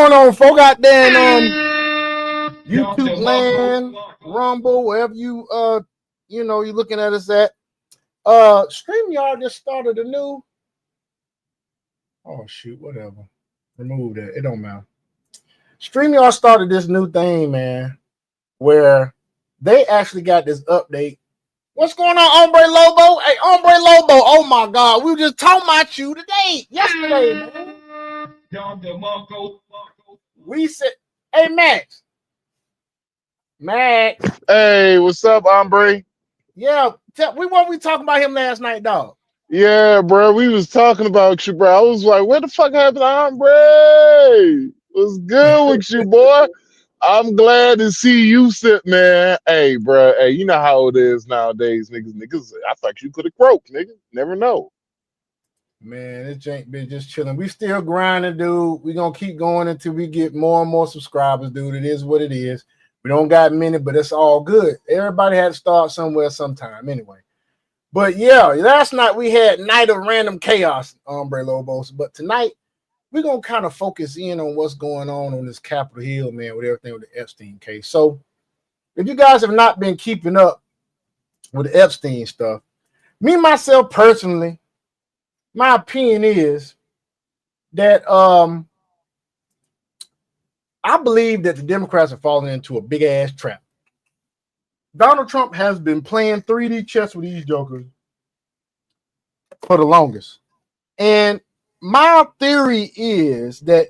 going on, folk out there in YouTube land, Rumble, wherever you're looking at us at. StreamYard just started a new. Oh shoot, whatever. Remove that. It don't matter. StreamYard started this new thing, man, where they actually got this update. What's going on, Hombre Lobo? Hey, Hombre Lobo. Oh my God, we were just talking about you yesterday, man. We said, hey Max. Hey, what's up, Hombre? Yeah, weren't we talking about him last night, dog? Yeah, bro, we was talking about you, bro. I was like, what the fuck happened to Hombre? What's good with you, boy? I'm glad to see you sit, man. Hey, bro, hey, you know how it is nowadays, niggas. I thought you could have croaked, nigga. Never know. Man, this ain't been just chilling. We still grinding, dude. We gonna keep going until we get more and more subscribers, dude. It is what it is. We don't got many, but it's all good. Everybody had to start somewhere sometime anyway. But yeah, last night we had Night of Random Chaos, Hombre Lobos. But tonight, we're going to kind of focus in on what's going on this Capitol Hill, man, with everything with the Epstein case. So if you guys have not been keeping up with the Epstein stuff, me, myself, personally, my opinion is that I believe that the Democrats are falling into a big-ass trap. Donald Trump has been playing 3D chess with these jokers for the longest. And my theory is that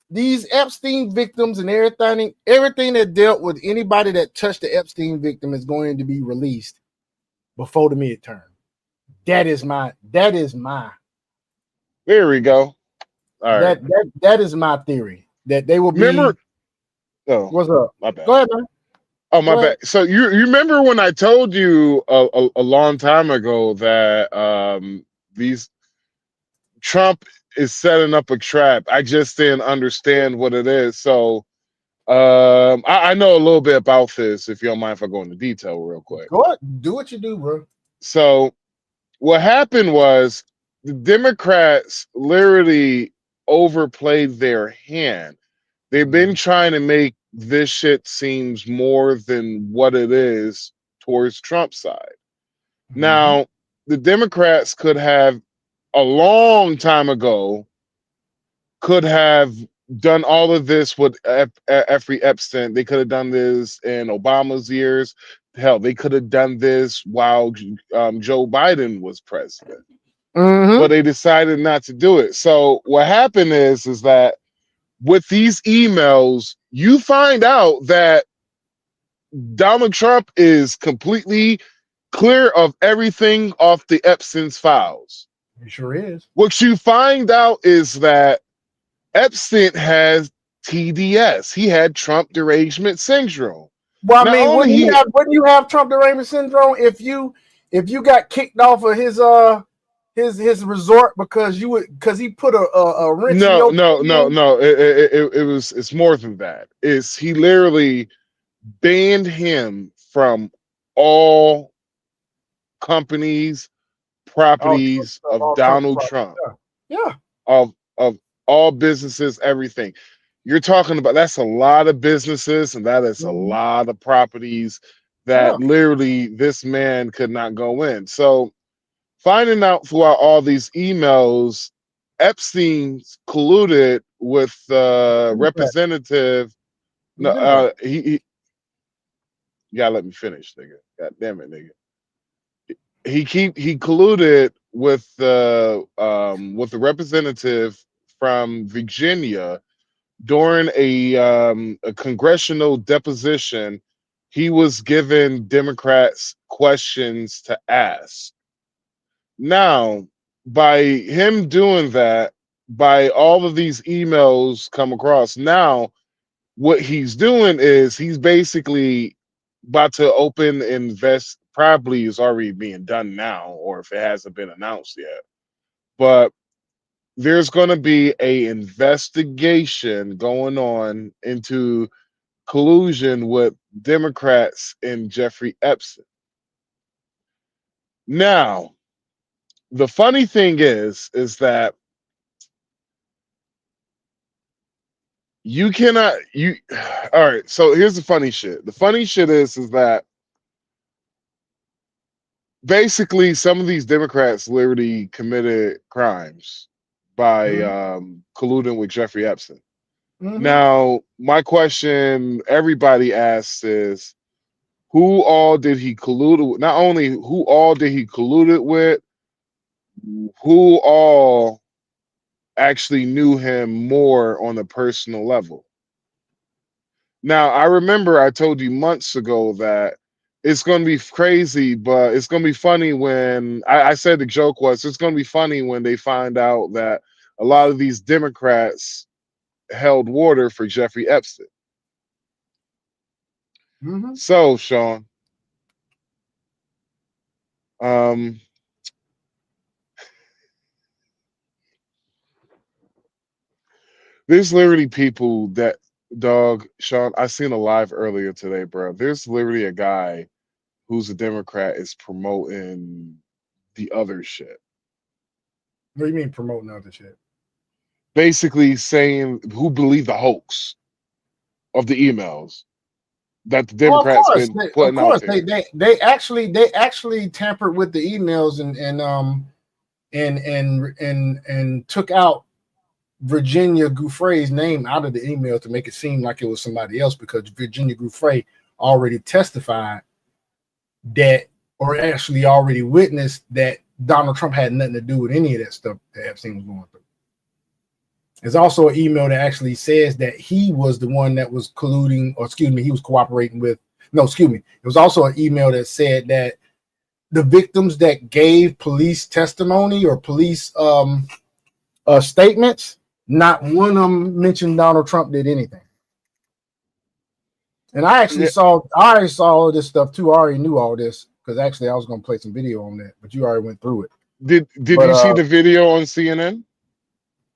these Epstein victims and everything that dealt with anybody that touched the Epstein victim is going to be released before the midterm. That is my. There we go. All right. That is my theory. That they will Remember? be. Oh, What's up? my bad. Go ahead, man. Oh, my bad. So you remember when I told you a long time ago that these Trump is setting up a trap. I just didn't understand what it is. So I know a little bit about this, if you don't mind if I go into detail real quick. Go ahead. Do what you do, bro. So what happened was the Democrats literally overplayed their hand. They've been trying to make this shit seems more than what it is towards Trump's side. Now, the Democrats could have a long time ago could have done all of this with Jeffrey Epstein. They could have done this in Obama's years. Hell, they could have done this while Joe Biden was president. But they decided not to do it. So what happened is that with these emails, you find out that Donald Trump is completely clear of everything off the Epstein's files. He sure is. What you find out is that Epstein has TDS. He had Trump derangement syndrome. Well, I mean, wouldn't you have Trump derangement syndrome if you got kicked off of his resort because he put a wrench in your No. It's more than that. He literally banned him from all companies, properties of Donald Trump. Yeah. Of all businesses, everything. You're talking about that's a lot of businesses and that is a lot of properties that literally this man could not go in. So finding out throughout all these emails, Epstein's colluded with representative. No, he you gotta let me finish, nigga. God damn it, nigga. He colluded with the representative from Virginia during a congressional deposition. He was given Democrats questions to ask. Now, by him doing that, by all of these emails come across, now what he's doing is he's basically about to open invest, probably is already being done now, or if it hasn't been announced yet. But there's going to be a investigation going on into collusion with Democrats and Jeffrey Epstein. Now, the funny thing is that You cannot. You all right? So here's the funny shit. The funny shit is that basically some of these Democrats literally committed crimes by colluding with Jeffrey Epstein. Now, my question everybody asks is, who all did he collude with? Not only who all did he collude with, who all actually knew him more on a personal level. Now, I remember I told you months ago that it's going to be crazy, but it's going to be funny when I said the joke was it's going to be funny when they find out that a lot of these Democrats held water for Jeffrey Epstein. So, Sean, there's literally people that dog Sean. I seen a live earlier today, bro. There's literally a guy who's a Democrat is promoting the other shit. What do you mean promoting other shit? Basically saying who believe the hoax of the emails that the Democrats been putting out there. They actually tampered with the emails and took out Virginia Giuffre's name out of the email to make it seem like it was somebody else, because Virginia Giuffre already testified that, or actually already witnessed that Donald Trump had nothing to do with any of that stuff that Epstein was going through. There's also an email that actually says that he was the one that was colluding, or excuse me, he was cooperating with, no, excuse me. There was also an email that said that the victims that gave police testimony or police statements, not one of them mentioned Donald Trump did anything. And I actually already saw this stuff too. I already knew all this because actually I was going to play some video on that, but you already went through it. Did you see the video on CNN?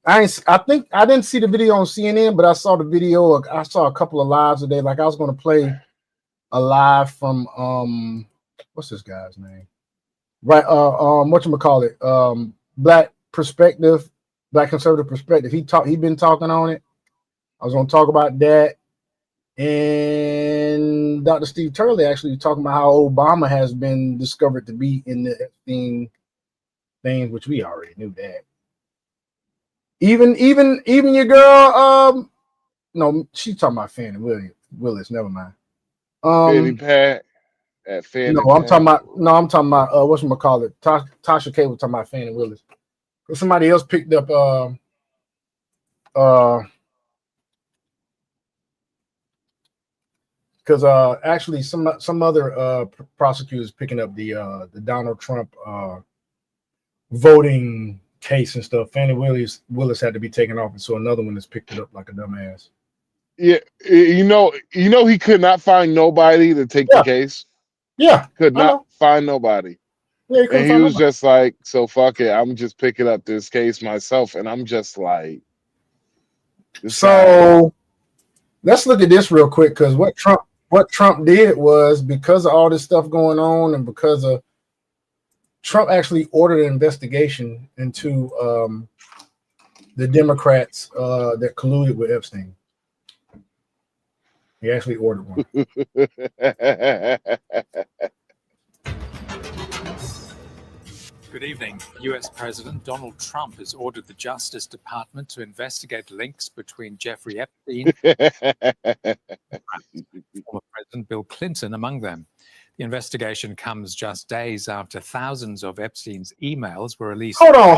I think I didn't see the video on CNN, but I saw the video. I saw a couple of lives today. Like I was going to play a live from what's this guy's name? Right, whatchamacallit? Black Perspective, Black Conservative Perspective. He been talking on it. I was going to talk about that. And Dr. Steve Turley actually talking about how Obama has been discovered to be in the Epstein things, which we already knew that. Even your girl, no, she's talking about Fannie Willis. Never mind. Fannie Pat at Fannie. No, I'm talking about whatchamacallit? Tasha K was talking about Fannie Willis. Somebody else picked up because actually some other prosecutors picking up the Donald Trump voting case and stuff. Fannie Willis had to be taken off, and so another one has picked it up like a dumbass. Yeah, you know he could not find nobody to take the case. Yeah, could not find nobody. Yeah, and he was just like, so fuck it, I'm just picking up this case myself, and I'm just like, so let's look at this real quick, because what Trump did was, because of all this stuff going on and because of Trump actually ordered an investigation into the Democrats that colluded with Epstein. He actually ordered one. Good evening. US President Donald Trump has ordered the Justice Department to investigate links between Jeffrey Epstein and former President Bill Clinton among them. The investigation comes just days after thousands of Epstein's emails were released. Hold on.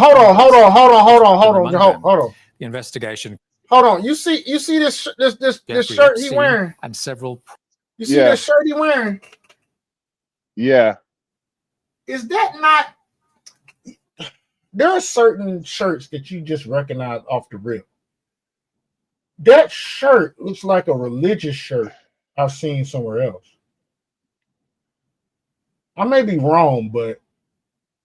The investigation. Hold on. You see this shirt he wearing? And several. You see this shirt he wearing? Yeah. Is that not? There are certain shirts that you just recognize off the rip. That shirt looks like a religious shirt I've seen somewhere else. I may be wrong, but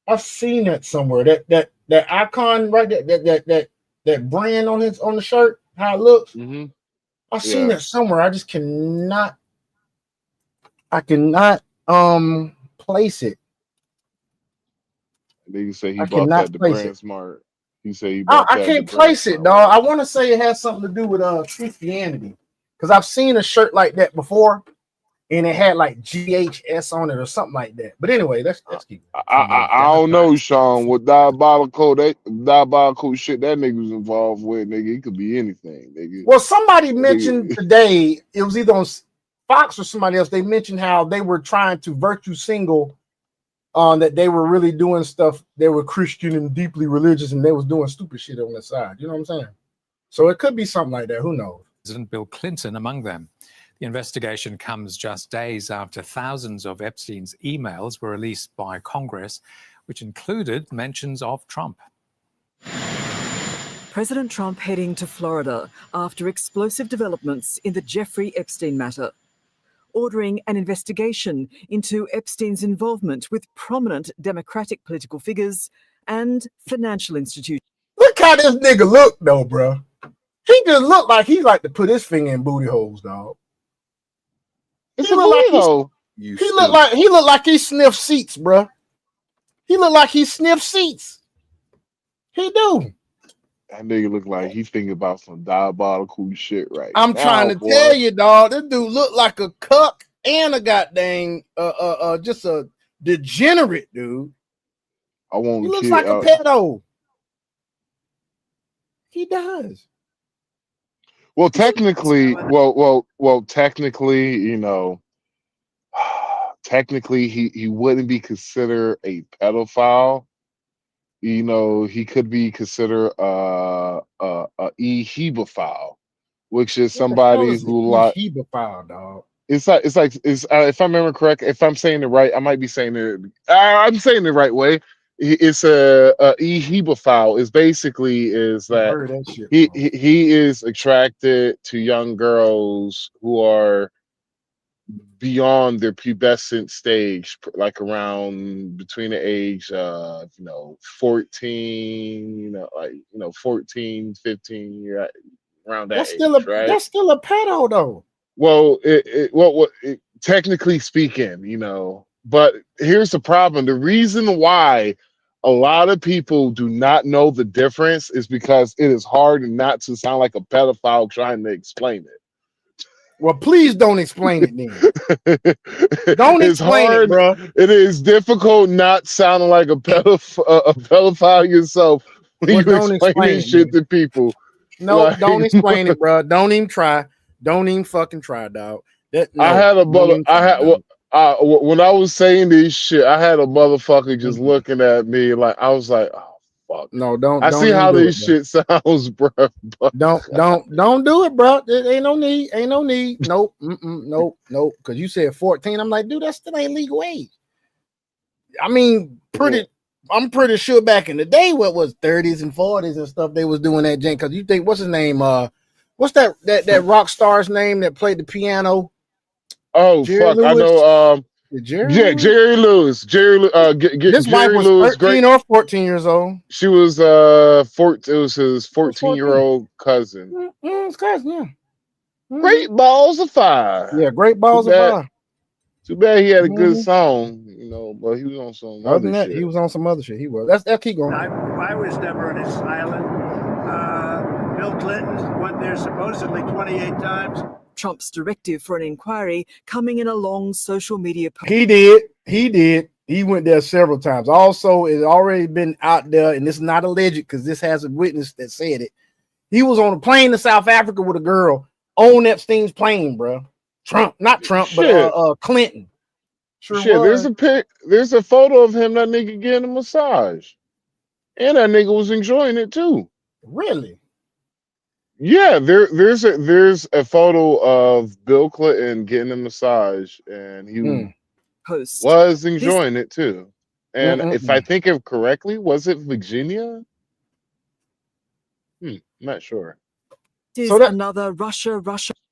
I've seen that somewhere. That icon right there, that brand on the shirt, how it looks. Mm-hmm. I've seen that somewhere. I just cannot. I cannot place it. They say he bought that the brand smart. He said he bought I can't place it, dog. I want to say it has something to do with Christianity, because I've seen a shirt like that before, and it had like GHS on it or something like that. But anyway, let's keep going. I don't know, Sean. What diabolical shit that nigga was involved with, nigga. It could be anything, nigga. Well, somebody mentioned today, it was either on Fox or somebody else. They mentioned how they were trying to virtue single on that they were really doing stuff. They were Christian and deeply religious, and they was doing stupid shit on the side. You know what I'm saying? So it could be something like that. Who knows? President Bill Clinton among them. The investigation comes just days after thousands of Epstein's emails were released by Congress, which included mentions of Trump. President Trump heading to Florida after explosive developments in the Jeffrey Epstein matter, ordering an investigation into Epstein's involvement with prominent Democratic political figures and financial institutions. Look how this nigga look, though, bro. He just look like he like to put his finger in booty holes, dog. He look like he sniffed seats, bro. He look like he sniffed seats. He do. That nigga look like he thinking about some diabolical shit right I'm now, trying to tell you, dog. This dude look like a cuck and a goddamn just a degenerate dude. He looks like a pedo. He does. Well, technically, you know, technically he wouldn't be considered a pedophile. You know, he could be considered a ehebophile, which is somebody who like ehebophile, dog. It's like if I remember correct, if I'm saying it right, I might be saying it. I'm saying it the right way. It's a ehebophile is basically is that he is attracted to young girls who are beyond their pubescent stage, like around between the age of 14, 14, 15, around that age, right? That's still a pedo though. Well, technically speaking, but here's the problem. The reason why a lot of people do not know the difference is because it is hard not to sound like a pedophile trying to explain it. Well, please don't explain it then. Don't explain it, bro. It is difficult not sounding like a pedophile yourself when you explain shit to people. No, don't explain it, bro. Don't even try. Don't even fucking try, dog. When I was saying this shit, I had a motherfucker just looking at me like I was like, oh fuck. No, don't. I see how this shit sounds, bro. Don't do it, bro. There ain't no need. Ain't no need. Nope. Nope. Because you said 14. I'm like, dude, that still ain't legal age. I mean, I'm pretty sure back in the day, what was 30s and 40s and stuff, they was doing that jank. Because you think, what's his name? What's that rock star's name that played the piano? Oh, Jerry fuck! Lewis? I know. Jerry Lewis. This wife was Lewis, 13 or 14 years old. She was 14. It was his 14-year-old cousin. His cousin, yeah. Great balls of fire. Yeah, great balls of fire. Too bad he had a good song, but he was on some other shit. He was on some other shit. He was. Let's keep going. I was never on his island. Bill Clinton went there supposedly 28 times. Trump's directive for an inquiry coming in a long social media post. He did. He went there several times. Also, it's already been out there, and it's not alleged because this has a witness that said it. He was on a plane to South Africa with a girl on Epstein's plane, bro. Not Trump, but Clinton. Sure, there's a photo of him, that nigga getting a massage. And that nigga was enjoying it too. Really? Yeah, there's a photo of Bill Clinton getting a massage, and he was enjoying it too. And if I think of correctly, was it Virginia? Not sure. Another Russia.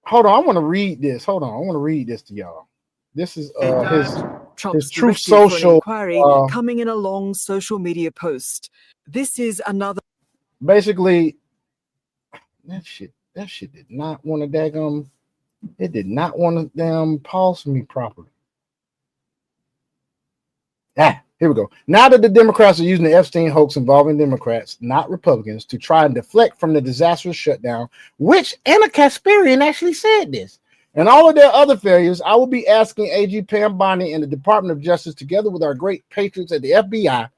Hold on, I want to read this. I want to read this to y'all. This is his Truth Social inquiry coming in a long social media post. This is another. Basically, that shit did not want to daggum. It did not want to damn pause me properly. Here Here we go. Now that the Democrats are using the Epstein hoax involving Democrats, not Republicans, to try and deflect from the disastrous shutdown, which Anna Kasparian actually said this, and all of their other failures, I will be asking AG Pam Bondi and the Department of Justice, together with our great patrons at the FBI,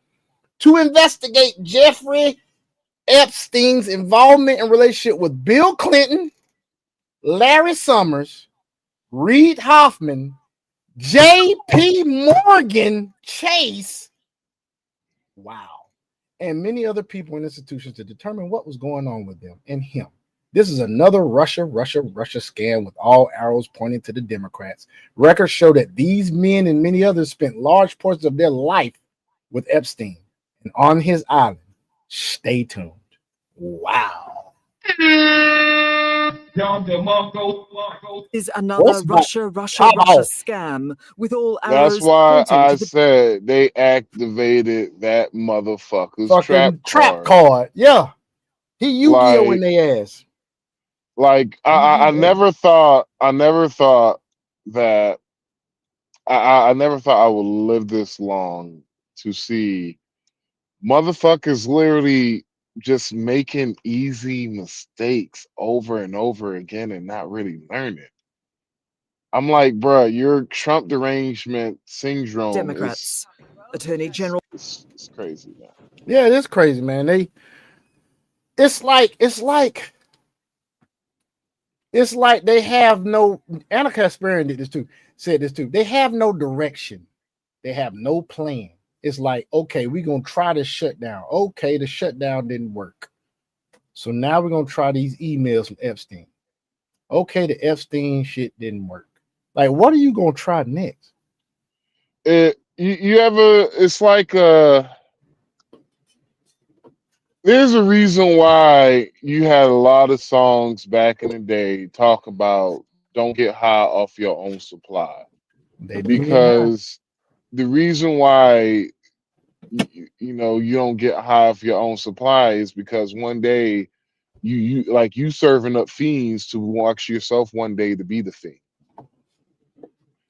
to investigate Jeffrey Epstein's involvement and relationship with Bill Clinton, Larry Summers, Reid Hoffman, J.P. Morgan Chase, wow, and many other people and institutions to determine what was going on with them and him. This is another Russia scam with all arrows pointing to the Democrats. Records show that these men and many others spent large portions of their life with Epstein and on his island. Stay tuned. Wow. Is another Russia scam with all arrows That's why pointing I to the said they activated that motherfucker's trap card. Yeah. He Yu-Gi-Oh in their ass. Like I never thought that I never thought I would live this long to see motherfuckers literally just making easy mistakes over and over again and not really learning. I'm like, bro, your Trump derangement syndrome Democrats. Attorney General. It's crazy, man. Yeah, it is crazy, man. It's like they have no. Anna Kasparian said this too. They have no direction. They have no plan. It's like, okay, we're gonna try to shut down. Okay, the shutdown didn't work. So now we're gonna try these emails from Epstein. Okay, the Epstein shit didn't work. Like, what are you gonna try next? It's like there's a reason why you had a lot of songs back in the day talk about don't get high off your own supply. Because the reason why you don't get high off your own supply is because one day you serving up fiends to watch yourself one day to be the fiend.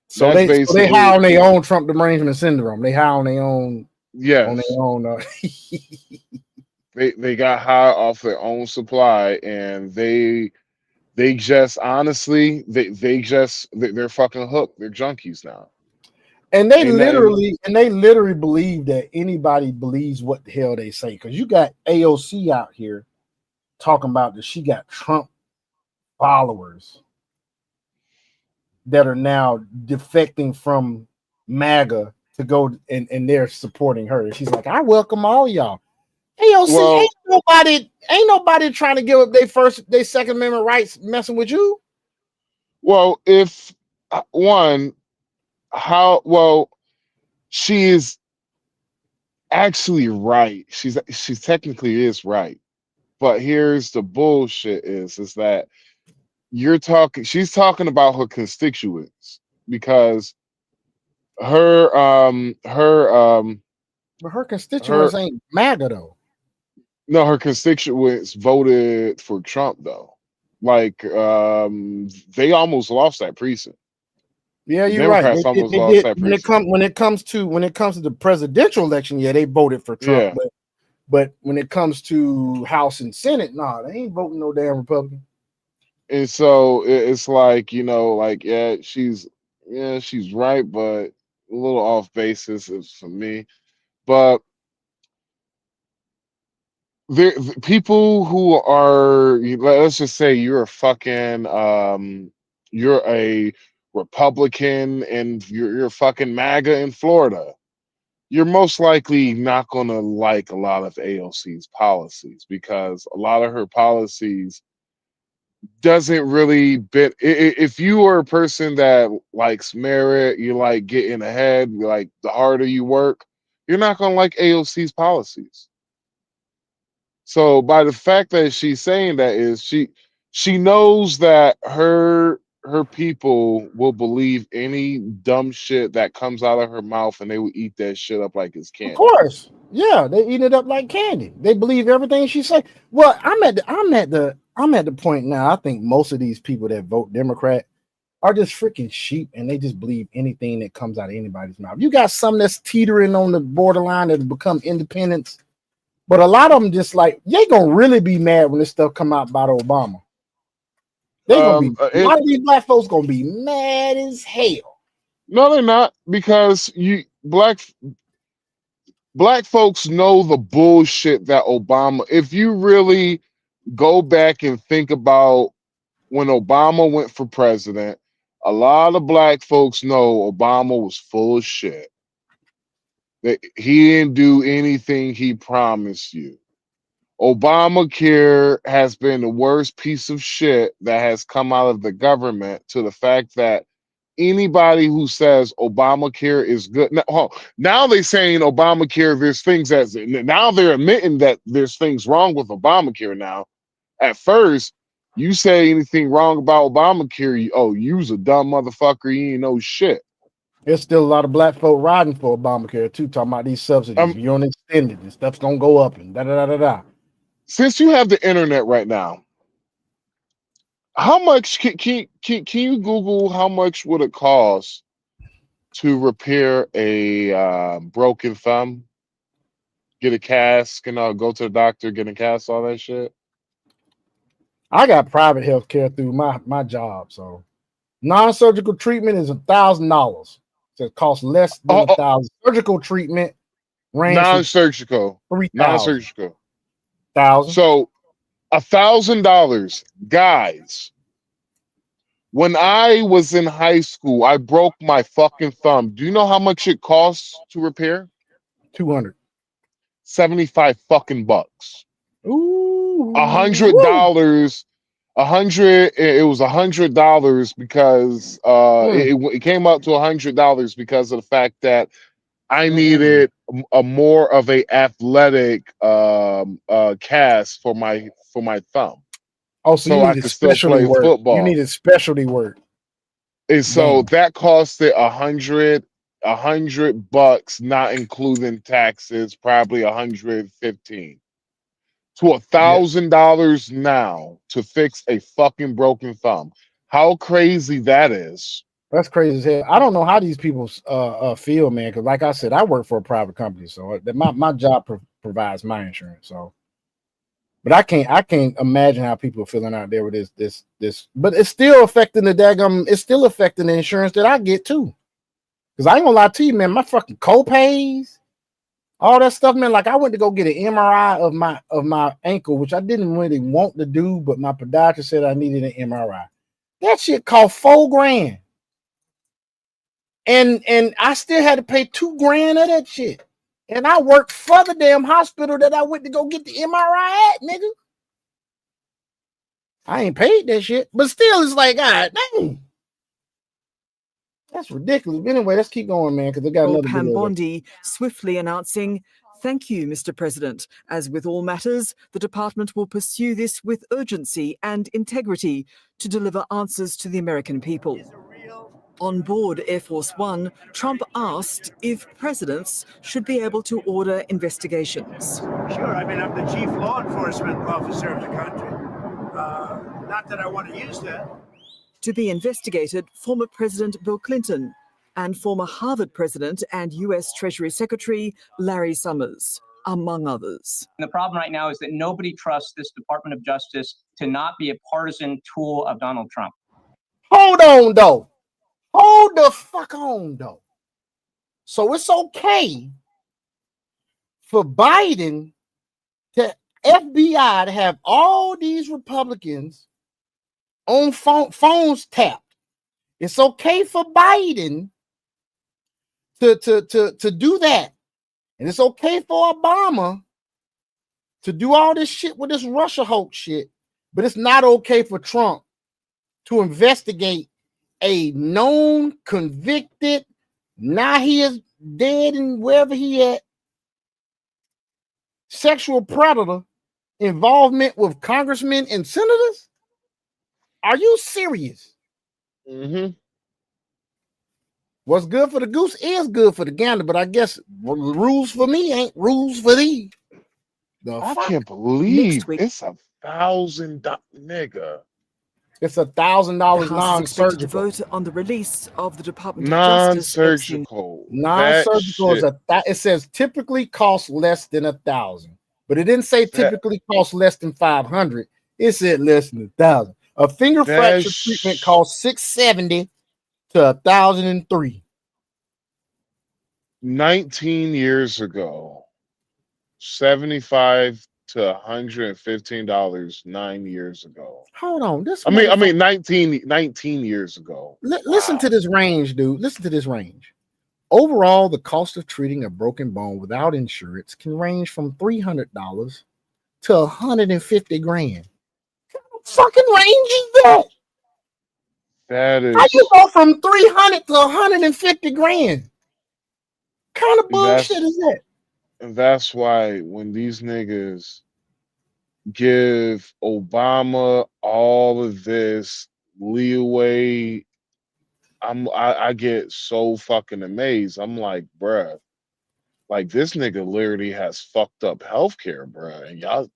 So they high on their own Trump derangement syndrome. They high on their own. Yes. On their own. They got high off their own supply, and they just honestly they're fucking hooked. They're junkies now. And they literally believe that anybody believes what the hell they say. Because you got AOC out here talking about that she got Trump followers that are now defecting from MAGA to go and they're supporting her. She's like, I welcome all y'all. AOC, ain't nobody trying to give up their Second Amendment rights messing with you. Well, if she is actually right. She's technically is right. But here's the bullshit is that she's talking about her constituents because her constituents ain't MAGA though. No, her constituents voted for Trump though. Like they almost lost that precinct. Yeah, you're right. When it comes to the presidential election, yeah, they voted for Trump. Yeah. But when it comes to House and Senate, they ain't voting no damn Republican. And so it's like, she's right, but a little off basis is for me. But the people who are, let's just say you're a fucking you're a Republican and you're fucking MAGA in Florida, you're most likely not going to like a lot of AOC's policies because a lot of her policies doesn't really bit. If you are a person that likes merit, you like getting ahead, like the harder you work, you're not going to like AOC's policies. So by the fact that she's saying that is she knows that her people will believe any dumb shit that comes out of her mouth and they will eat that shit up like it's candy. Of course. Yeah, they eat it up like candy. They believe everything she says. Well, I'm at the point now. I think most of these people that vote Democrat are just freaking sheep, and they just believe anything that comes out of anybody's mouth. You got some that's teetering on the borderline that have become independents, but a lot of them just like, they gonna really be mad when this stuff come out about Obama. They gonna be a lot of these black folks gonna be mad as hell. No, they're not, because black folks know the bullshit that Obama. If you really go back and think about when Obama went for president, a lot of black folks know Obama was full of shit. That he didn't do anything he promised you. Obamacare has been the worst piece of shit that has come out of the government, to the fact that anybody who says Obamacare is good now they're saying Obamacare, there's things now they're admitting that there's things wrong with Obamacare now. At first, you say anything wrong about Obamacare, you's a dumb motherfucker, you ain't know shit. There's still a lot of black folk riding for Obamacare too, talking about these subsidies. You don't extend it, and stuff's gonna go up and da da da da da. Since you have the internet right now, how much can you Google how much would it cost to repair a broken thumb? Get a cast, go to the doctor, get a cast, all that shit. I got private health care through my job, so non-surgical treatment is $1,000. So it costs less than $1,000. Surgical treatment range non-surgical, $3,000. So $1,000, guys. When I was in high school, I broke my fucking thumb. Do you know how much it costs to repair? $200. 75 fucking bucks. Ooh. $100. It was $100 because it came up to $100 because of the fact that I needed a more of a athletic cast for my thumb. Oh, so I could still play work. football. You needed specialty work. And so that costed $100, not including taxes, probably $115 to $1,000 now to fix a fucking broken thumb. How crazy that is. That's crazy as hell. I don't know how these people feel, man, because like I said, I work for a private company, so my job provides my insurance. So, but I can't imagine how people are feeling out there with this. But it's still affecting it's still affecting the insurance that I get too. Because I ain't gonna lie to you, man, my fucking co-pays, all that stuff, man. Like I went to go get an MRI of my ankle, which I didn't really want to do, but my podiatrist said I needed an MRI. That shit cost $4,000. And I still had to pay $2,000 of that shit. And I worked for the damn hospital that I went to go get the MRI at, nigga. I ain't paid that shit, but still, it's like, God dang, that's ridiculous. But anyway, let's keep going, man, because they got another Pam Bondi swiftly announcing, "Thank you, Mr. President. As with all matters, the department will pursue this with urgency and integrity to deliver answers to the American people." On board Air Force One, Trump asked if presidents should be able to order investigations. Sure, I mean, I'm the chief law enforcement officer of the country. Not that I want to use that. To be investigated, former President Bill Clinton and former Harvard president and U.S. Treasury Secretary Larry Summers, among others. And the problem right now is that nobody trusts this Department of Justice to not be a partisan tool of Donald Trump. Hold on, though. Hold the fuck on, though. So it's okay for Biden to FBI to have all these Republicans on phones tapped. It's okay for Biden to do that. And it's okay for Obama to do all this shit with this Russia hoax shit. But it's not okay for Trump to investigate a known, convicted, now he is dead and wherever he at, sexual predator involvement with congressmen and senators? Are you serious? Mm-hmm. What's good for the goose is good for the gander, but I guess rules for me ain't rules for thee. I can't believe it's $1,000, nigga. It's $1,000 The House is expected to non-surgical. vote on the release of the Department of Justice Epstein. Non-surgical. Non-surgical is it says typically costs less than $1,000, but it didn't say typically costs less than $500. It said less than $1,000. A finger fracture treatment costs $670 to $1,003. 19 years ago, $75 to $115 9 years ago. Hold on, this I mean 19 years ago. Listen to this range, dude. Listen to this range. Overall, the cost of treating a broken bone without insurance can range from $300 to $150,000. What fucking range is that? That is How you go from $300 to $150,000? Kind of bullshit is that? And that's why when these niggas give Obama all of this leeway, I get so fucking amazed. I'm like, bruh, like this nigga literally has fucked up healthcare, bruh. And y'all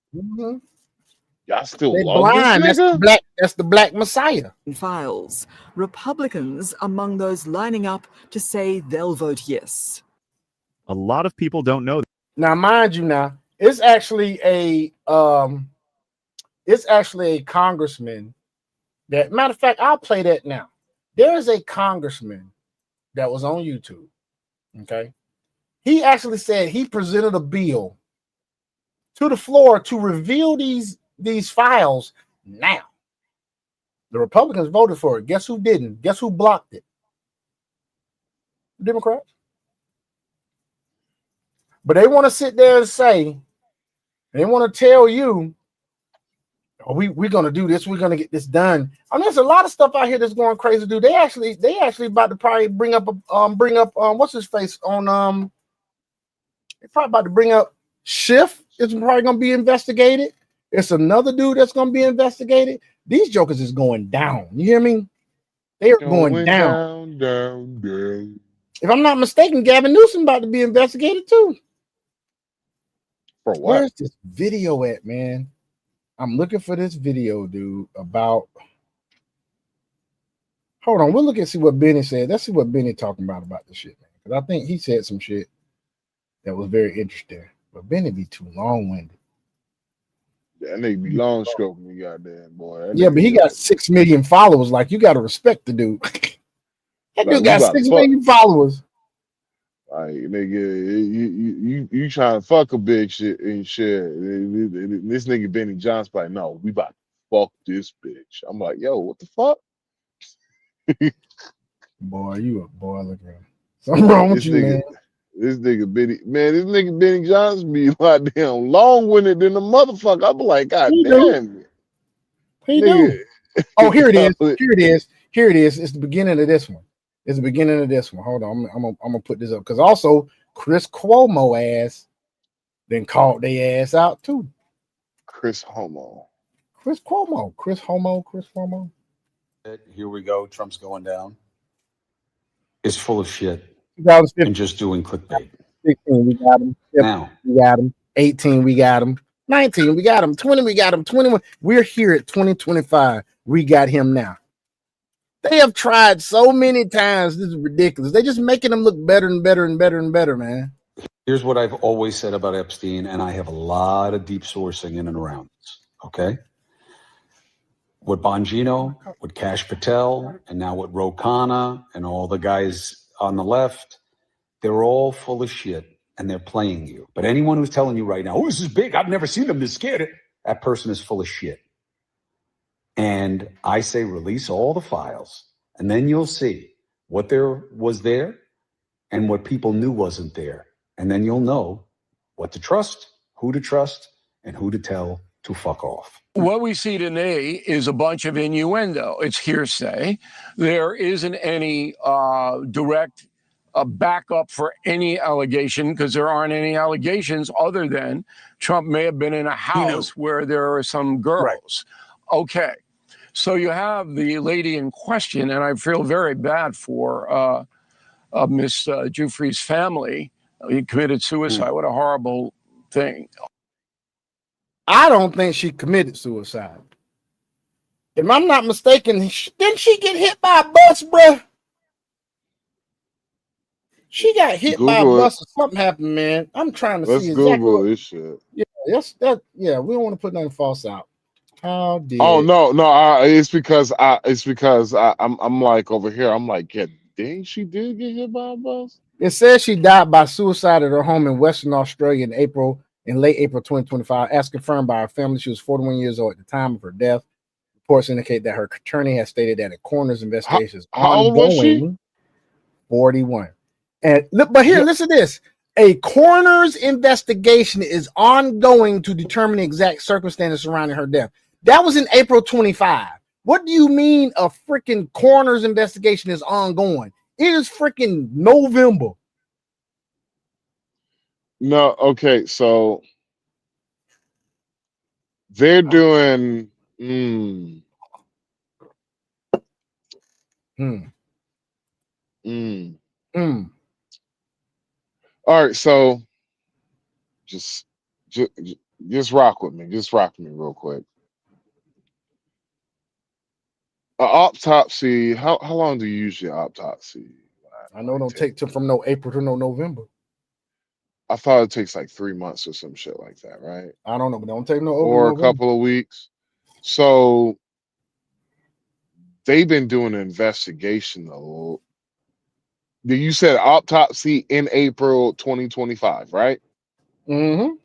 still They love blind. this nigga? That's the black messiah. Files. Republicans among those lining up to say they'll vote yes. A lot of people don't know that. Now, mind you, it's actually a congressman that, matter of fact, I'll play that now. There is a congressman that was on YouTube. Okay. He actually said he presented a bill to the floor to reveal these files now. The Republicans voted for it. Guess who didn't? Guess who blocked it? The Democrats. But they want to sit there and say, they want to tell you, oh, we're going to do this. We're going to get this done. I mean, there's a lot of stuff out here that's going crazy, dude. They actually about to probably bring up what's his face on they're probably about to bring up Schiff. It's probably going to be investigated. It's another dude that's going to be investigated. These jokers is going down. You hear me? They are going down. Down. If I'm not mistaken, Gavin Newsom about to be investigated too. For what? Where's this video at, man? I'm looking for this video, dude, about. Hold on, we'll look and see what Benny said. Let's see what Benny talking about this shit, man. Because I think he said some shit that was very interesting. But Benny be too long-winded. That nigga be long stroking me, goddamn boy. Yeah, but he got 6 million followers. Like, you got to respect the dude. That dude got 6 million followers. Like, nigga, you trying to fuck a big shit and shit. This nigga Benny John's like, no, we about to fuck this bitch. I'm like, yo, what the fuck? Boy, you a boy. Look at him. Something wrong with you, man. This nigga Benny John's be like damn long-winded than a motherfucker. I be like, God damn. He do. Oh, here it is. Here it is. It's the beginning of this one. Hold on. I'm gonna put this up because also Chris Cuomo ass then called their ass out too. Chris Cuomo. Here we go. Trump's going down. Is full of shit and just doing clickbait. 16, we got him. Now we got him. 18, we got him. 19, we got him. 20, we got him. 21. We're here at 2025. We got him now. They have tried so many times. This is ridiculous. They're just making them look better and better and better and better, man. here's what I've always said about Epstein, and I have a lot of deep sourcing in and around this. Okay. With Bongino, with Kash Patel, and now with Ro Khanna and all the guys on the left, they're all full of shit and they're playing you. But anyone who's telling you right now, oh, this is big, I've never seen them this scared, that person is full of shit. And I say release all the files, and then you'll see what there was there and what people knew wasn't there. And then you'll know what to trust, and who to tell to fuck off. What we see today is a bunch of innuendo. It's hearsay. There isn't any direct backup for any allegation, because there aren't any allegations other than Trump may have been in a house where there are some girls. Right. Okay. So you have the lady in question, and I feel very bad for Miss Giuffre's family. He committed suicide. What a horrible thing. I don't think she committed suicide. If I'm not mistaken, didn't she get hit by a bus, bruh? She got hit by a Google it. bus or something happened, man. I'm trying to Let's see exactly. Google this shit. Yeah, yes, that. Yeah, we don't want to put nothing false out. How did? Oh no! It's because I'm like over here. I'm like, yeah, dang, she did get hit by a bus. It says she died by suicide at her home in Western Australia in late April 2025. As confirmed by her family, she was 41 years old at the time of her death. Reports indicate that her attorney has stated that a coroner's investigation is How old was she? 41. And look, but here, listen to this. A coroner's investigation is ongoing to determine the exact circumstances surrounding her death. That was in April 25. What do you mean a freaking coroner's investigation is ongoing? It is freaking November. No, okay, so they're doing. All right, so just rock with me. Just rock with me real quick. An autopsy. How long do you usually autopsy? I know it don't take from no April to no November. I thought it takes like 3 months or some shit like that, right? I don't know, but don't take no or a November. couple of weeks. So they've been doing an investigation. You said autopsy in April 2025, right? Mm-hmm.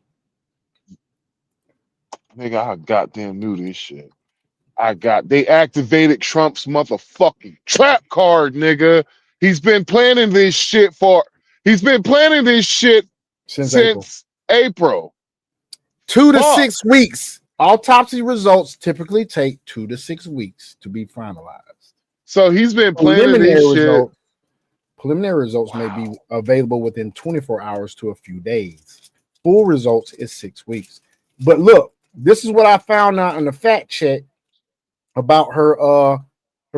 Nigga, I goddamn knew this shit. They activated Trump's motherfucking trap card, nigga. He's been planning this shit since April. 2 to 6 weeks. Autopsy results typically take 2 to 6 weeks to be finalized. So he's been planning this shit. Preliminary results may be available within 24 hours to a few days. Full results is 6 weeks. But look, this is what I found out in the fact check about her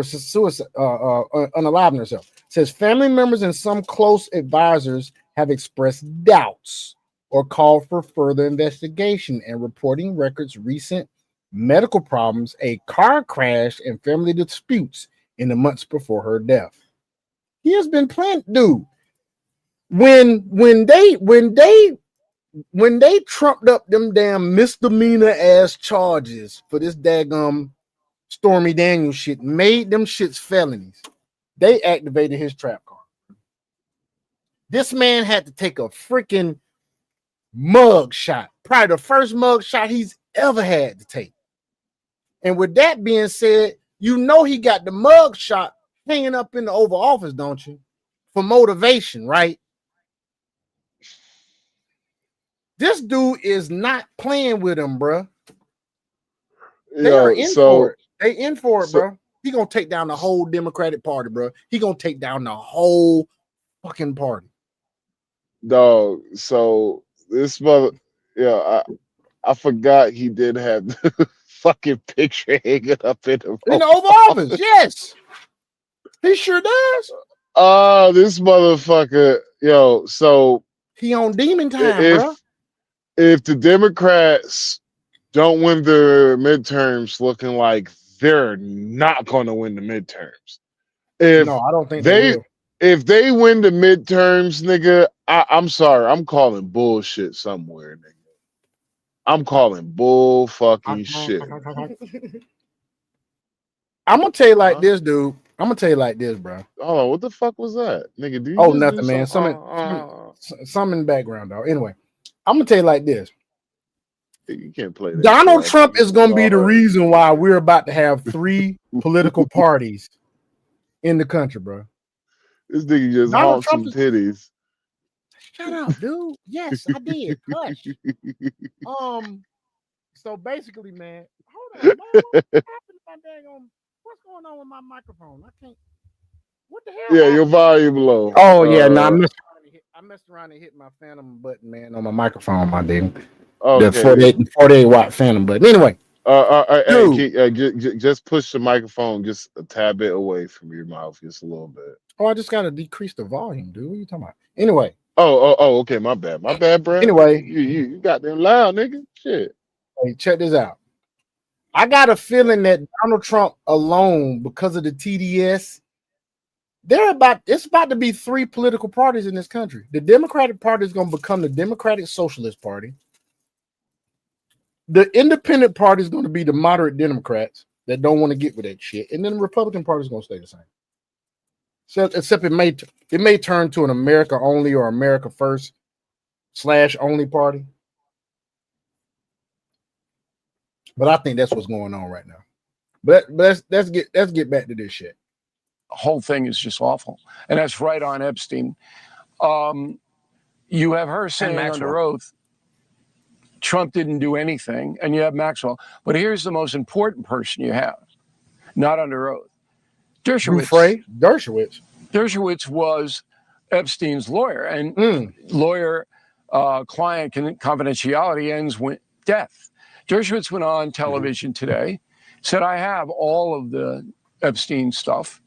suicide, unaliving herself. It says family members and some close advisors have expressed doubts or called for further investigation and reporting records recent medical problems, a car crash, and family disputes in the months before her death. He has been planning, dude. When they trumped up them damn misdemeanor ass charges for this daggum Stormy Daniels shit, made them shits felonies, they activated his trap card. This man had to take a freaking mug shot, probably the first mug shot he's ever had to take. And with that being said, you know he got the mug shot hanging up in the Oval Office, don't you? For motivation, right? This dude is not playing with him, bro. They are in for it. They in for it, bro. He gonna take down the whole Democratic Party, bro. He gonna take down the whole fucking party. Dog, so this mother, I forgot he did have the fucking picture hanging up in the Oval Office. Yes, he sure does. This motherfucker, so he on demon time, bro. If the Democrats don't win the midterms, looking like they're not going to win the midterms. No, I don't think they will. If they win the midterms, nigga, I'm sorry, I'm calling bullshit somewhere, nigga. I'm calling bull fucking shit. I'm gonna tell you like this, dude. I'm gonna tell you like this, bro. Oh, what the fuck was that, nigga? Do you nothing, man. Something in the background, dog. Anyway, I'm gonna tell you like this. You can't play that. Donald Trump is gonna be the reason why we're about to have 3 political parties in the country, bro. This nigga just honked some titties. Shut up, dude. Yes, I did. Hush. So basically, man, hold on. What's going on with my microphone? I can't. What the hell? Yeah, your volume low. Oh yeah, no, I messed around and hit my phantom button, man, on my microphone, my dude. Okay. The 48 watt phantom button. Anyway. Just push the microphone just a tad bit away from your mouth, just a little bit. Oh, I just gotta decrease the volume, dude. What are you talking about? Anyway. Oh, okay, my bad, bro. Anyway, you got them loud, nigga. Shit. Hey, check this out. I got a feeling that Donald Trump alone, because of the TDS, it's about to be 3 political parties in this country. The Democratic Party is going to become the Democratic Socialist Party. The Independent Party is going to be the moderate Democrats that don't want to get with that shit, and then the Republican Party is going to stay the same. So, except it may turn to an America only or America first / only party. But I think that's what's going on right now. But let's get back to this shit. The whole thing is just awful, and that's right on Epstein. You have her saying under oath, Trump didn't do anything, and you have Maxwell. But here's the most important person you have, not under oath. Dershowitz. Dershowitz was Epstein's lawyer, and lawyer-client confidentiality ends with death. Dershowitz went on television today, said, I have all of the Epstein stuff,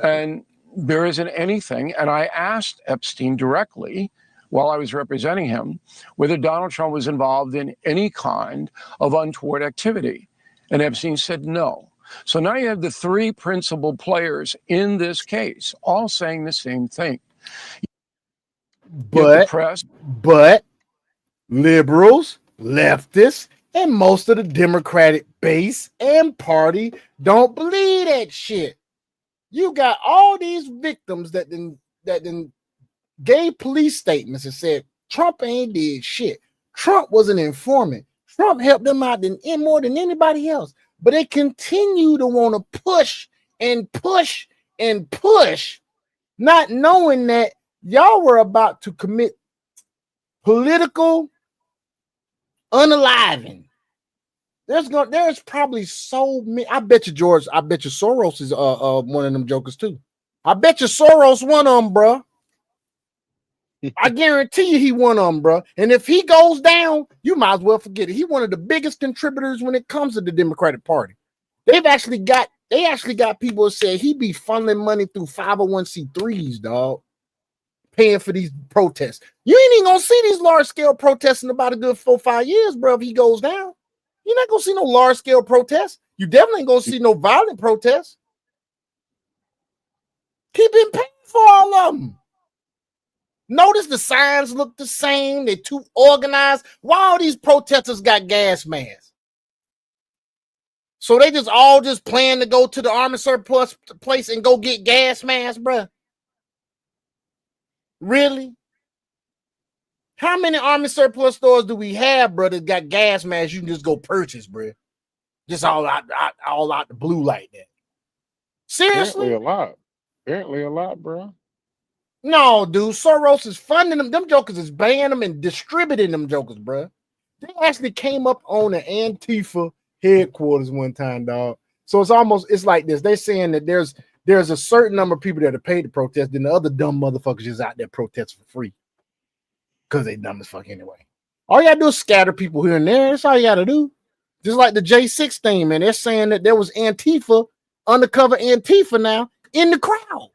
and there isn't anything. And I asked Epstein directly, while I was representing him, whether Donald Trump was involved in any kind of untoward activity. And Epstein said no. So now you have the 3 principal players in this case all saying the same thing. But liberals, leftists, and most of the Democratic base and party don't believe that shit. You got all these victims that then gave police statements and said Trump ain't did shit. Trump was an informant. Trump helped them out more than anybody else. But they continue to want to push and push and push, not knowing that y'all were about to commit political unaliving. There's probably so many. I bet you Soros is one of them jokers too. I bet you Soros one of them, bro. I guarantee you he one of them, bro. And if he goes down, you might as well forget it. He's one of the biggest contributors when it comes to the Democratic Party. They actually got people who say he be funneling money through 501c3s, dog, paying for these protests. You ain't even gonna see these large scale protests in about a good 4 or 5 years, bro. If he goes down, you're not gonna see no large scale protests. You definitely ain't gonna see no violent protests. Keep him paying for all of them. Notice the signs look the same. They're too organized. Why all these protesters got gas masks? So they just plan to go to the army surplus place and go get gas masks, bruh. Really? How many army surplus stores do we have, bro, that got gas masks you can just go purchase, bruh? Just all out the blue like that. Seriously? Apparently a lot, bro. No, dude. Soros is funding them. Them jokers is buying them and distributing them jokers, bro. They actually came up on the Antifa headquarters one time, dog. So it's like this. They're saying that there's a certain number of people that are paid to protest, and the other dumb motherfuckers just out there protest for free because they dumb as fuck anyway. All you gotta do is scatter people here and there. That's all you gotta do. Just like the J6 thing, man. They're saying that there was Antifa, undercover Antifa now in the crowd.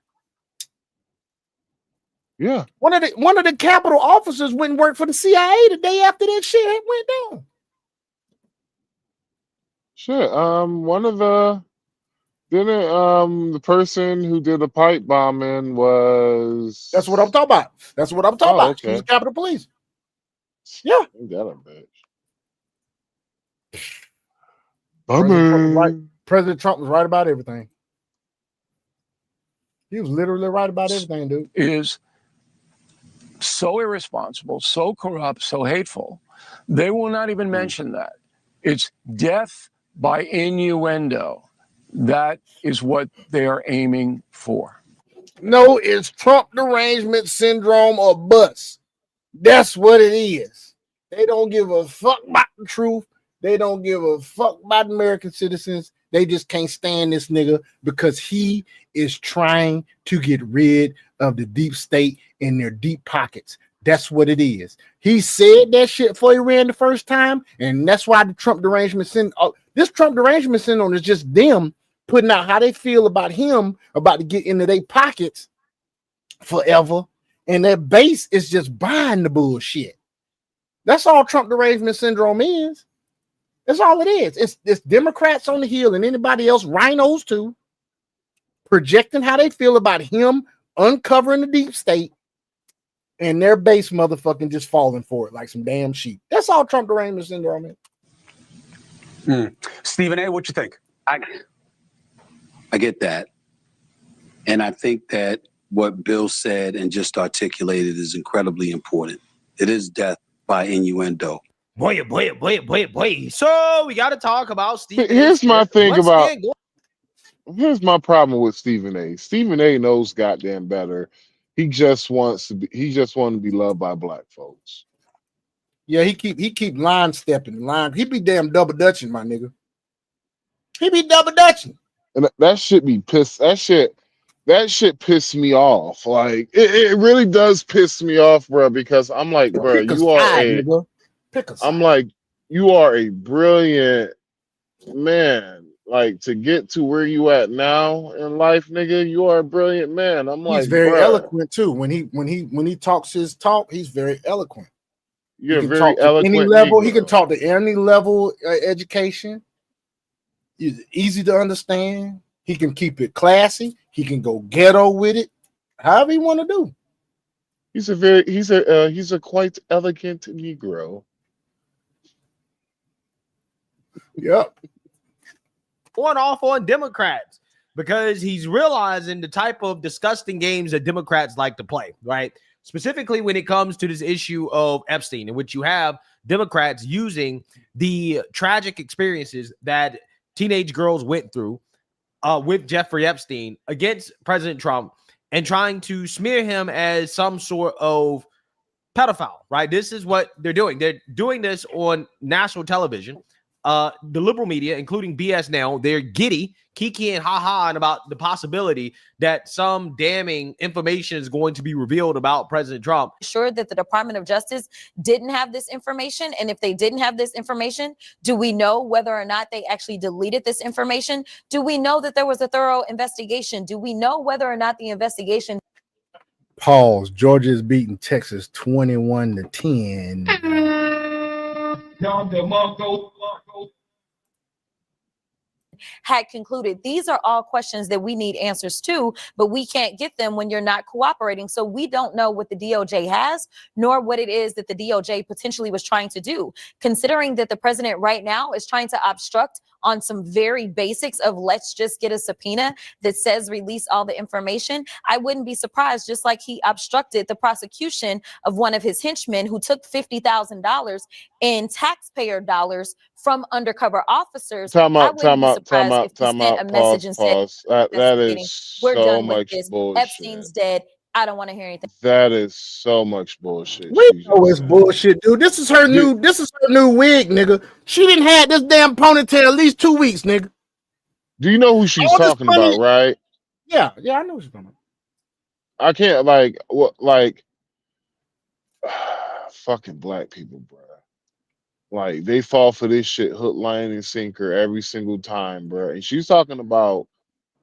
Yeah. One of the Capitol officers went and worked for the CIA the day after that shit went down. Sure. One of the person who did the pipe bombing was. That's what I'm talking about. Okay. She was Capitol Police. Yeah. That a bitch. President Trump was right about everything. He was literally right about everything, dude. Is so irresponsible, so corrupt, so hateful. They will not even mention that. It's death by innuendo. That is what they are aiming for. No, it's Trump derangement syndrome or bust. That's what it is. They don't give a fuck about the truth. They don't give a fuck about American citizens. They just can't stand this nigga because he is trying to get rid of the deep state in their deep pockets. That's what it is. He said that shit before he ran the first time, and that's why the Trump derangement syndrome. This Trump derangement syndrome is just them putting out how they feel about him, about to get into their pockets forever, and their base is just buying the bullshit. That's all Trump derangement syndrome is. That's all it is. It's Democrats on the Hill and anybody else, rhinos too, projecting how they feel about him uncovering the deep state, and their base motherfucking just falling for it like some damn sheep. That's all Trump derangement syndrome is. Stephen A., what you think? I get that. And I think that what Bill said and just articulated is incredibly important. It is death by innuendo. Boy. So we got to talk about Stephen A. Here's my thing Once about. again, Here's my problem with Stephen A. Stephen A. knows goddamn better. He just wants to be. He just wants to be loved by black folks. Yeah, he keep line stepping. He be damn double dutching, my nigga. He be double dutching. And that shit be pissed. That shit pissed me off. Like it really does piss me off, bro. Because I'm like, bro, you are I'm like, you are a brilliant man. Like to get to where you at now in life, nigga, you are a brilliant man. I'm like, he's very bruh, eloquent too. When he talks his talk, he's very eloquent. You're he can very talk to eloquent. any level. Negro. He can talk to any level education. He's easy to understand. He can keep it classy. He can go ghetto with it. However he want to do. He's a quite elegant Negro. Yep. going off on Democrats because he's realizing the type of disgusting games that Democrats like to play, right? Specifically when it comes to this issue of Epstein, in which you have Democrats using the tragic experiences that teenage girls went through with Jeffrey Epstein against President Trump and trying to smear him as some sort of pedophile, right? This is what they're doing. They're doing this on national television. The liberal media, including BS Now, they're giddy, kiki and ha-ha about the possibility that some damning information is going to be revealed about President Trump. Sure that the Department of Justice didn't have this information, and if they didn't have this information, do we know whether or not they actually deleted this information? Do we know that there was a thorough investigation? Do we know whether or not the investigation... Pause. Georgia is beating Texas 21-10. had concluded? These are all questions that we need answers to, but we can't get them when you're not cooperating. So we don't know what the DOJ has, nor what it is that the DOJ potentially was trying to do. Considering that the president right now is trying to obstruct on some very basics of let's just get a subpoena that says release all the information, I wouldn't be surprised, just like he obstructed the prosecution of one of his henchmen who took $50,000 in taxpayer dollars from undercover officers. Time out. That is we're so done with much this. bullshit. Epstein's dead. I don't want to hear anything. That is so much bullshit. We know it's bullshit, dude. This is her new wig, nigga. She didn't have this damn ponytail at least 2 weeks, nigga. Do you know who she's talking about, right? Yeah, I know what she's talking about. I can't fucking black people, bro. Like they fall for this shit hook, line, and sinker every single time, bro. And she's talking about,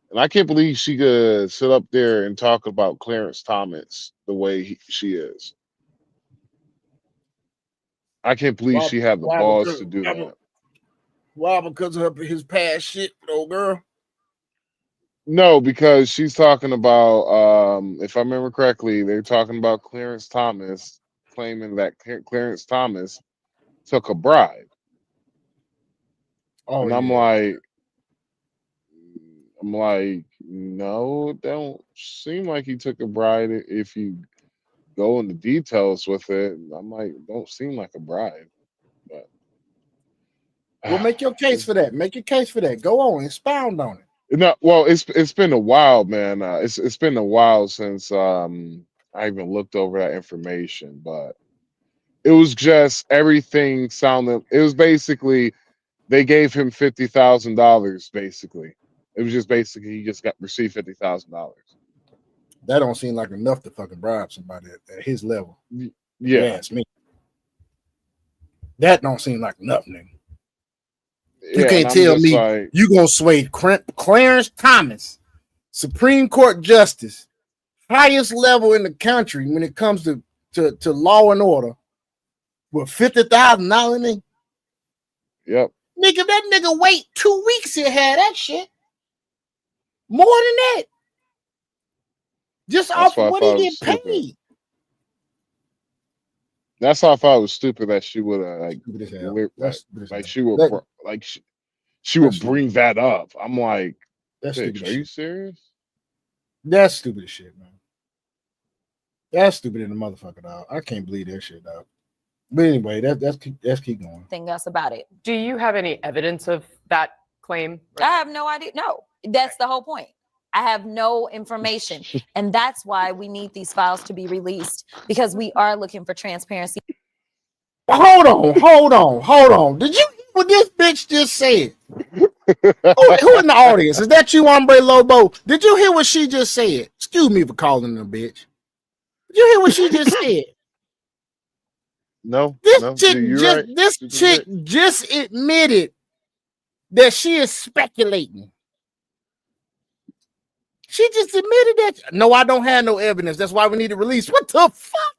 and I can't believe she could sit up there and talk about Clarence Thomas the way she is. I can't believe she had the balls to do that. Why? Because of his past shit, old girl? No, because she's talking about, if I remember correctly, they're talking about Clarence Thomas, claiming that Clarence Thomas took a bribe. Oh, and I'm like, no, it don't seem like he took a bribe if you go into details with it. I'm like, don't seem like a bribe. But well, make your case for that. Make your case for that. Go on, expound on it. No, well, it's been a while, man. It's been a while since I even looked over that information, but it was just everything sounded. It was basically they gave him $50,000. Basically, it was just basically he just received $50,000. That don't seem like enough to fucking bribe somebody at his level. Yeah, ask me. That don't seem like enough, nigga. You yeah, can't tell me like, you gonna sway Clarence Thomas, Supreme Court Justice, highest level in the country when it comes to law and order, with $50,000 in it. Yep. Nigga, that nigga wait 2 weeks to have that shit. More than that. Just That's off why I what thought he it was get stupid. paid. That's how I thought it was stupid that she would have like, Stupid as hell. like, That's stupid as like hell. she would That- like she would That's stupid. bring that up. I'm like, That's stupid bitch, as are you shit. serious? That's stupid as shit, man. That's stupid in the motherfucker, dog. I can't believe that shit, dog. But anyway, let's keep going. Anything else about it? Do you have any evidence of that claim? I have no idea. No, that's the whole point. I have no information. And that's why we need these files to be released, because we are looking for transparency. Hold on. Did you hear what this bitch just said? Who in the audience? Is that you, Hombre Lobo? Did you hear what she just said? Excuse me for calling her a bitch. Did you hear what she just said? No, This no, chick you're just right. this Stupid chick bitch. just admitted that she is speculating. She just admitted that. No, I don't have no evidence. That's why we need to release. What the fuck?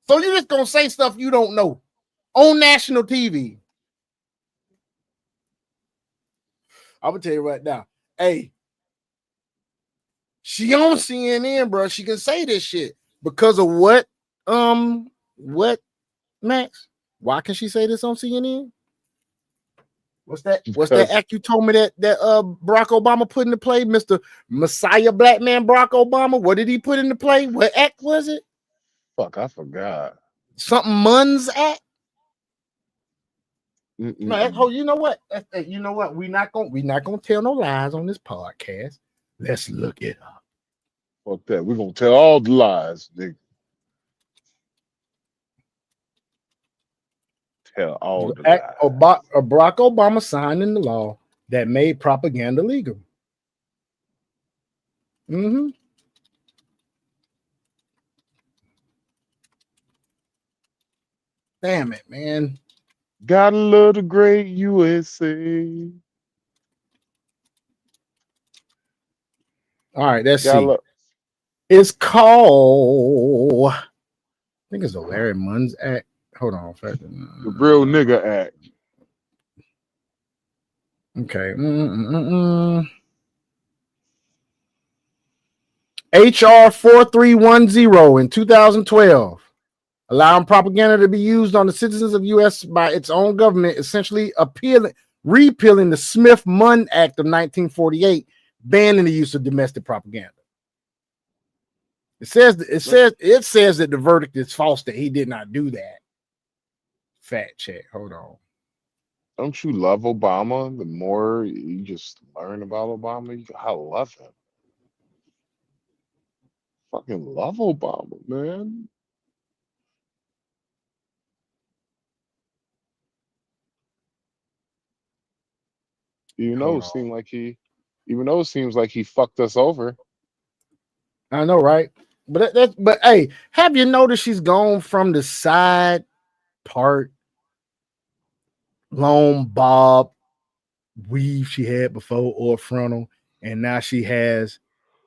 So you just gonna say stuff you don't know on national TV? I'm gonna tell you right now. Hey, she on CNN, bro. She can say this shit because of what? What, Max? Why can she say this on CNN? What's that? What's that act you told me that Barack Obama put into play, Mr. Messiah Black Man Barack Obama? What did he put into play? What act was it? Fuck, I forgot. Something Munns Act. Mm-mm. No, oh, you know what? You know what? We're not gonna tell no lies on this podcast. Let's look it up. Fuck that. We're gonna tell all the lies, nigga. Tell all the lies. Barack Obama signed into law that made propaganda legal. Mm-hmm. Damn it, man. Gotta love the great USA. All right, let's Gotta see. love- It's called, I think it's the Larry Munns Act. Hold on. The Real Nigga Act. Okay. HR 4310 in 2012, allowing propaganda to be used on the citizens of U.S. by its own government, essentially repealing the Smith-Munn Act of 1948, banning the use of domestic propaganda. It says that the verdict is false, that he did not do that. Fact check. Hold on. Don't you love Obama? The more you just learn about Obama, I love him. Fucking love Obama, man. Even though it seems like he fucked us over. I know, right? But hey, have you noticed she's gone from the side part long bob weave she had before, or frontal, and now she has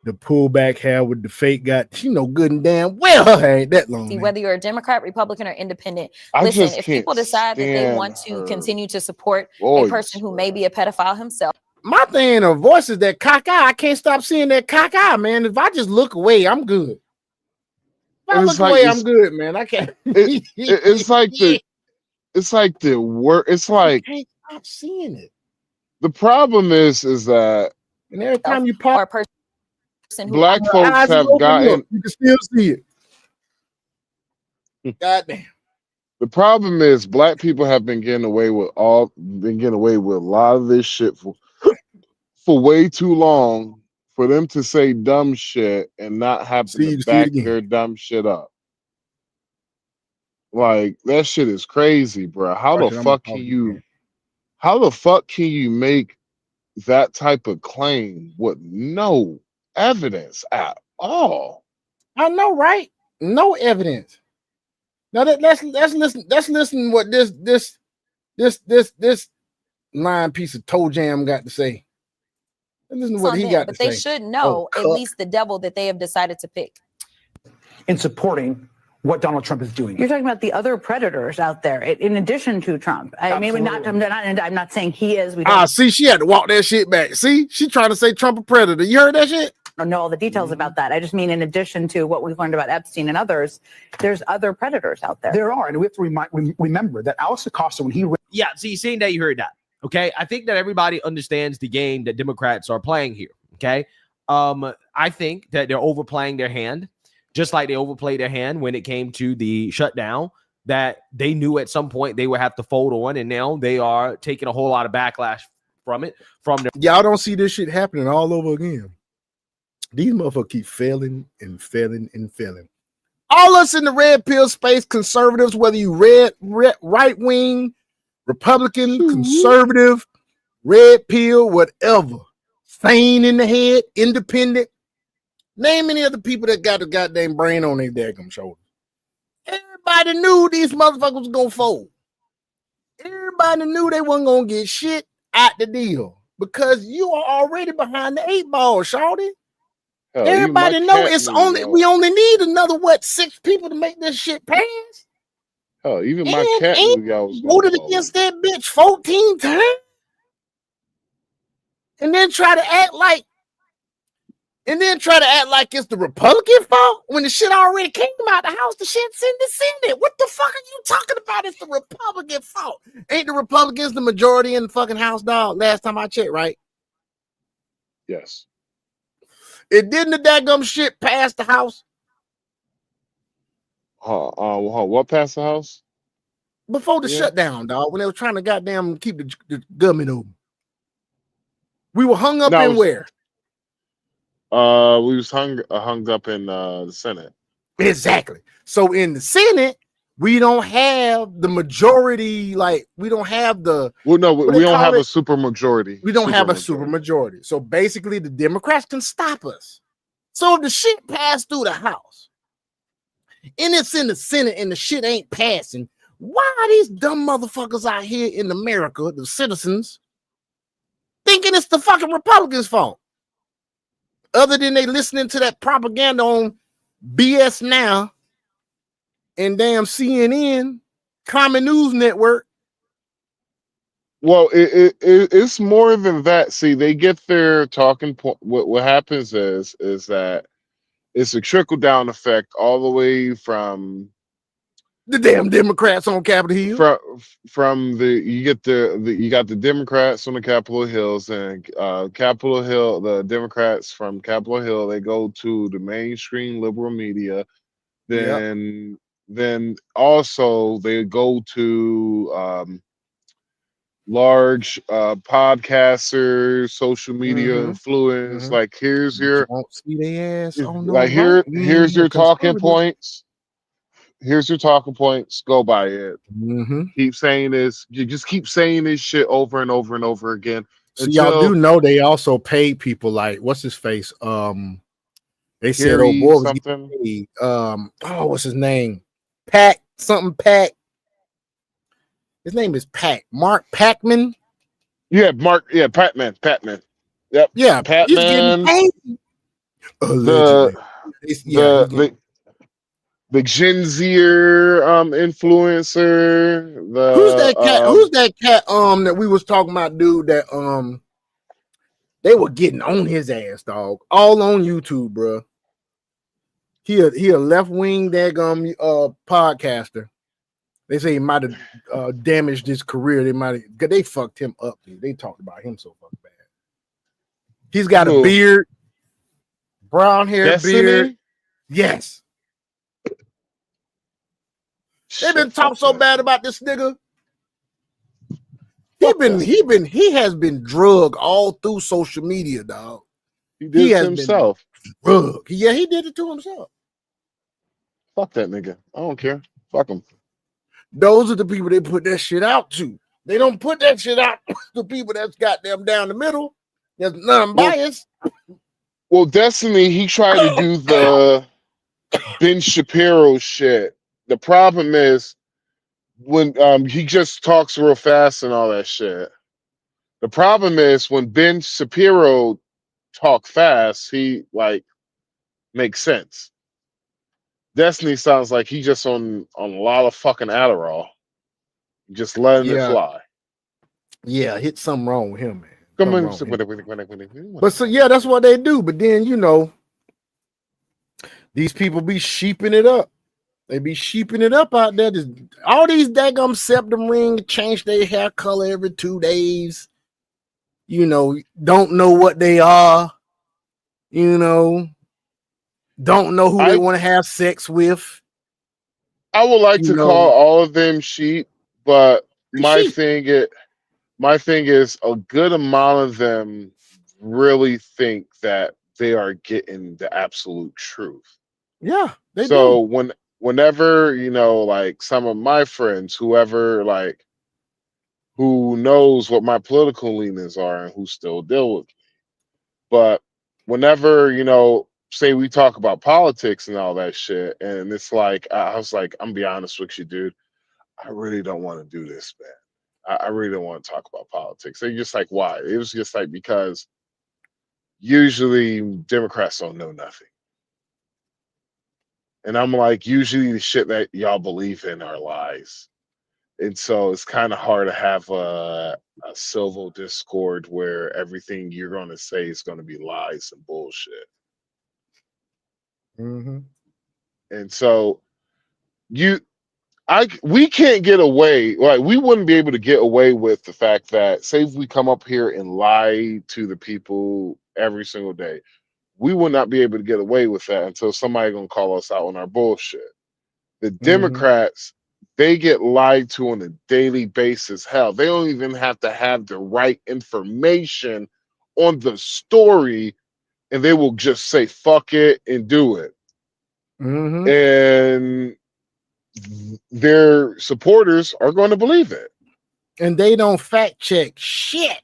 the pullback hair with the fake got. She know good and damn well her hair ain't that long. Whether you're a Democrat, Republican, or independent, I listen, just if can't people decide that they want to stand continue to support a voice, person who may be a pedophile himself. My thing in her voice is that cock eye. I can't stop seeing that cock eye, man. If I just look away, I'm good. If I look away, I'm good, man. I can't. It's like the word. It's like I can't stop seeing it. The problem is that and every time you pop, or a person who black folks have gotten. You can still see it. Goddamn. The problem is black people have been getting away with a lot of this shit for way too long, for them to say dumb shit and not have to back their dumb shit up. Like that shit is crazy, bro. How the fuck can you make that type of claim with no evidence at all? I know, right? No evidence. Now let's listen what this line piece of toe jam got to say. Listen to what he got to say. But they should know at least the devil that they have decided to pick. In supporting what Donald Trump is doing. You're talking about the other predators out there, in addition to Trump. I mean, I'm not saying he is. We don't see, she had to walk that shit back. See, she trying to say Trump a predator. You heard that shit? know all the details about that. I just mean, in addition to what we've learned about Epstein and others, there's other predators out there. There are, and we have to remember that Alex Acosta, when he seeing that, you heard that. Okay, I think that everybody understands the game that Democrats are playing here. Okay, I think that they're overplaying their hand, just like they overplayed their hand when it came to the shutdown that they knew at some point they would have to fold on, and now they are taking a whole lot of backlash from it. Y'all don't see this shit happening all over again. These motherfuckers keep failing and failing and failing. All us in the red pill space, conservatives, whether you red right wing, Republican, conservative, red pill, whatever, sane in the head, independent. Name any other people that got the goddamn brain on their daggum shoulders. Everybody knew these motherfuckers was gonna fold. Everybody knew they wasn't gonna get shit out the deal because you are already behind the 8 ball, shawty. Everybody know we only need another 6 people to make this shit pass. Hell, even my cat knew y'all was voted against that bitch 14 times, and then try to act like it's the Republican fault when the shit already came out the House. The shit's in the Senate. What the fuck are you talking about? It's the Republican fault. Ain't the Republicans the majority in the fucking House, dog? Last time I checked, right? Yes. It didn't the daggum shit pass the House? What passed the House? Before the shutdown, dog, when they were trying to goddamn keep the government open. We were hung up in where? We was hung up in the Senate. Exactly. So in the Senate, we don't have the majority, we don't have the we don't have a super majority. We don't have a super majority. So basically the Democrats can stop us. So if the shit passed through the House and it's in the Senate and the shit ain't passing, why are these dumb motherfuckers out here in America, the citizens, thinking it's the fucking Republicans' fault? Other than they listening to that propaganda on BS Now and damn CNN, Common News Network. Well, it's more than that. See, they get their talking point. What happens is that it's a trickle down effect all the way from the damn Democrats on Capitol Hill. You got the Democrats on the Capitol Hills, and Capitol Hill, the Democrats from Capitol Hill, they go to the mainstream liberal media. Then also they go to large podcasters, social media influence. Like here's your won't see their ass on here's your talking points. Here's your talking points. Go by it. Keep saying this. You just keep saying this shit over and over and over again. So y'all do know they also paid people like what's his face? They said, "Oh boy, was he paid, what's his name? Pack something Pack. His name is Pack. Mark Packman. Yeah, Mark. Yeah, Patman. Yep. Yeah, Patman. He's getting paid. The Gen Zer influencer. Who's that cat? Who's that cat? That we was talking about, dude. That they were getting on his ass, dog. All on YouTube, bro. He a left wing daggum podcaster. They say he might have damaged his career. They fucked him up, dude. They talked about him so fucking bad. He's got a beard, brown hair, beard. Yes. They've been talking so bad about this nigga. He has been drugged all through social media, dog. He did it to himself. Yeah, he did it to himself. Fuck that nigga. I don't care. Fuck him. Those are the people they put that shit out to. They don't put that shit out to people that's got them down the middle. There's non-biased. Well, Destiny, he tried to do the Ben Shapiro shit. The problem is when he just talks real fast and all that shit. The problem is when Ben Shapiro talk fast, he makes sense. Destiny sounds like he just on a lot of fucking Adderall, just letting it fly. Yeah, hit something wrong with him, man. Come Something on, wrong with him. But so yeah, that's what they do. But then these people be sheeping it up. They be sheeping it up out there. All these daggum septum ring change their hair color every 2 days. Don't know what they are. Don't know who they want to have sex with. I would like to call all of them sheep, but my sheep. thing is a good amount of them really think that they are getting the absolute truth. Yeah, they so do. Whenever like some of my friends, whoever like who knows what my political leanings are and who still deal with me, but whenever say we talk about politics and all that shit, and it's like I was like, I'm gonna be honest with you, dude, I really don't want to do this, man. I really don't want to talk about politics. They're just like, why? It was just like, because usually Democrats don't know nothing. And I'm like, usually the shit that y'all believe in are lies. And so it's kind of hard to have a civil discord where everything you're going to say is going to be lies and bullshit. Mm-hmm. And so we can't get away, like we wouldn't be able to get away with the fact that, say if we come up here and lie to the people every single day, we will not be able to get away with that until somebody gonna call us out on our bullshit. The Democrats, they get lied to on a daily basis. Hell, they don't even have to have the right information on the story, and they will just say fuck it and do it. And their supporters are going to believe it. And they don't fact check shit.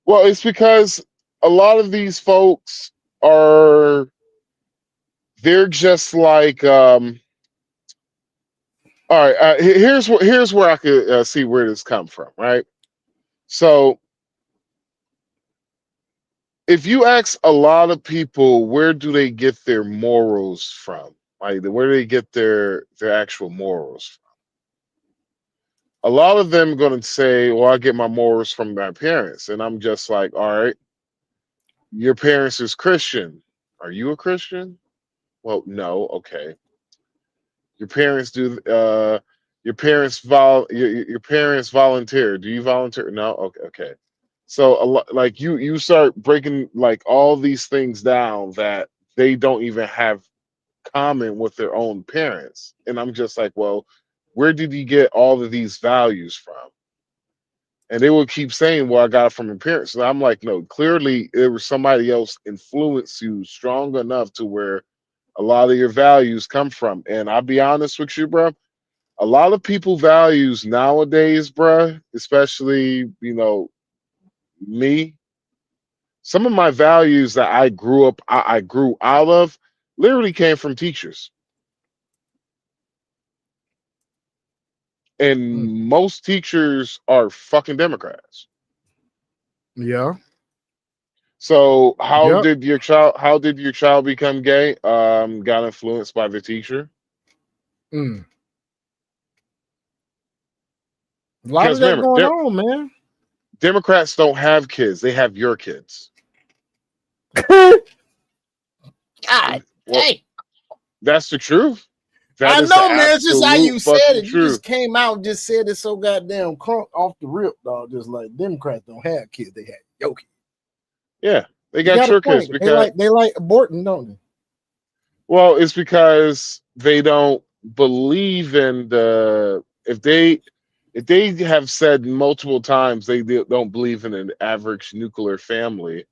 Well, it's because a lot of these folks they're just like, all right, here's where I could see where this come from, right? So if you ask a lot of people, where do they get their morals from? Like, where do they get their actual morals from? A lot of them are going to say, well, I get my morals from my parents. And I'm just like, all right, your parents is Christian. Are you a Christian? Well, no. Okay. Your parents do, your parents volunteer. Do you volunteer? No. Okay. So a lot, like you start breaking like all these things down that they don't even have common with their own parents. And I'm just like, well, where did you get all of these values from? And they will keep saying, well, I got it from my parents. And I'm like, no, clearly it was somebody else influenced you strong enough to where a lot of your values come from. And I'll be honest with you, bro, a lot of people values nowadays, bro, especially, me, some of my values that I grew out of literally came from teachers. And most teachers are fucking Democrats. Yeah. So how did your child become gay? Got influenced by the teacher. A lot of that going on, man. Democrats don't have kids; they have your kids. God, hey. That's the truth. I know, man. It's just how you said it. You Truth. just came out and just said it so goddamn crunk off the rip, dog. Just like Democrats don't have kids; they have your kids. Yeah, they got your kids because they like aborting, don't they? Well, it's because they don't believe in if they have said multiple times they don't believe in an average nuclear family,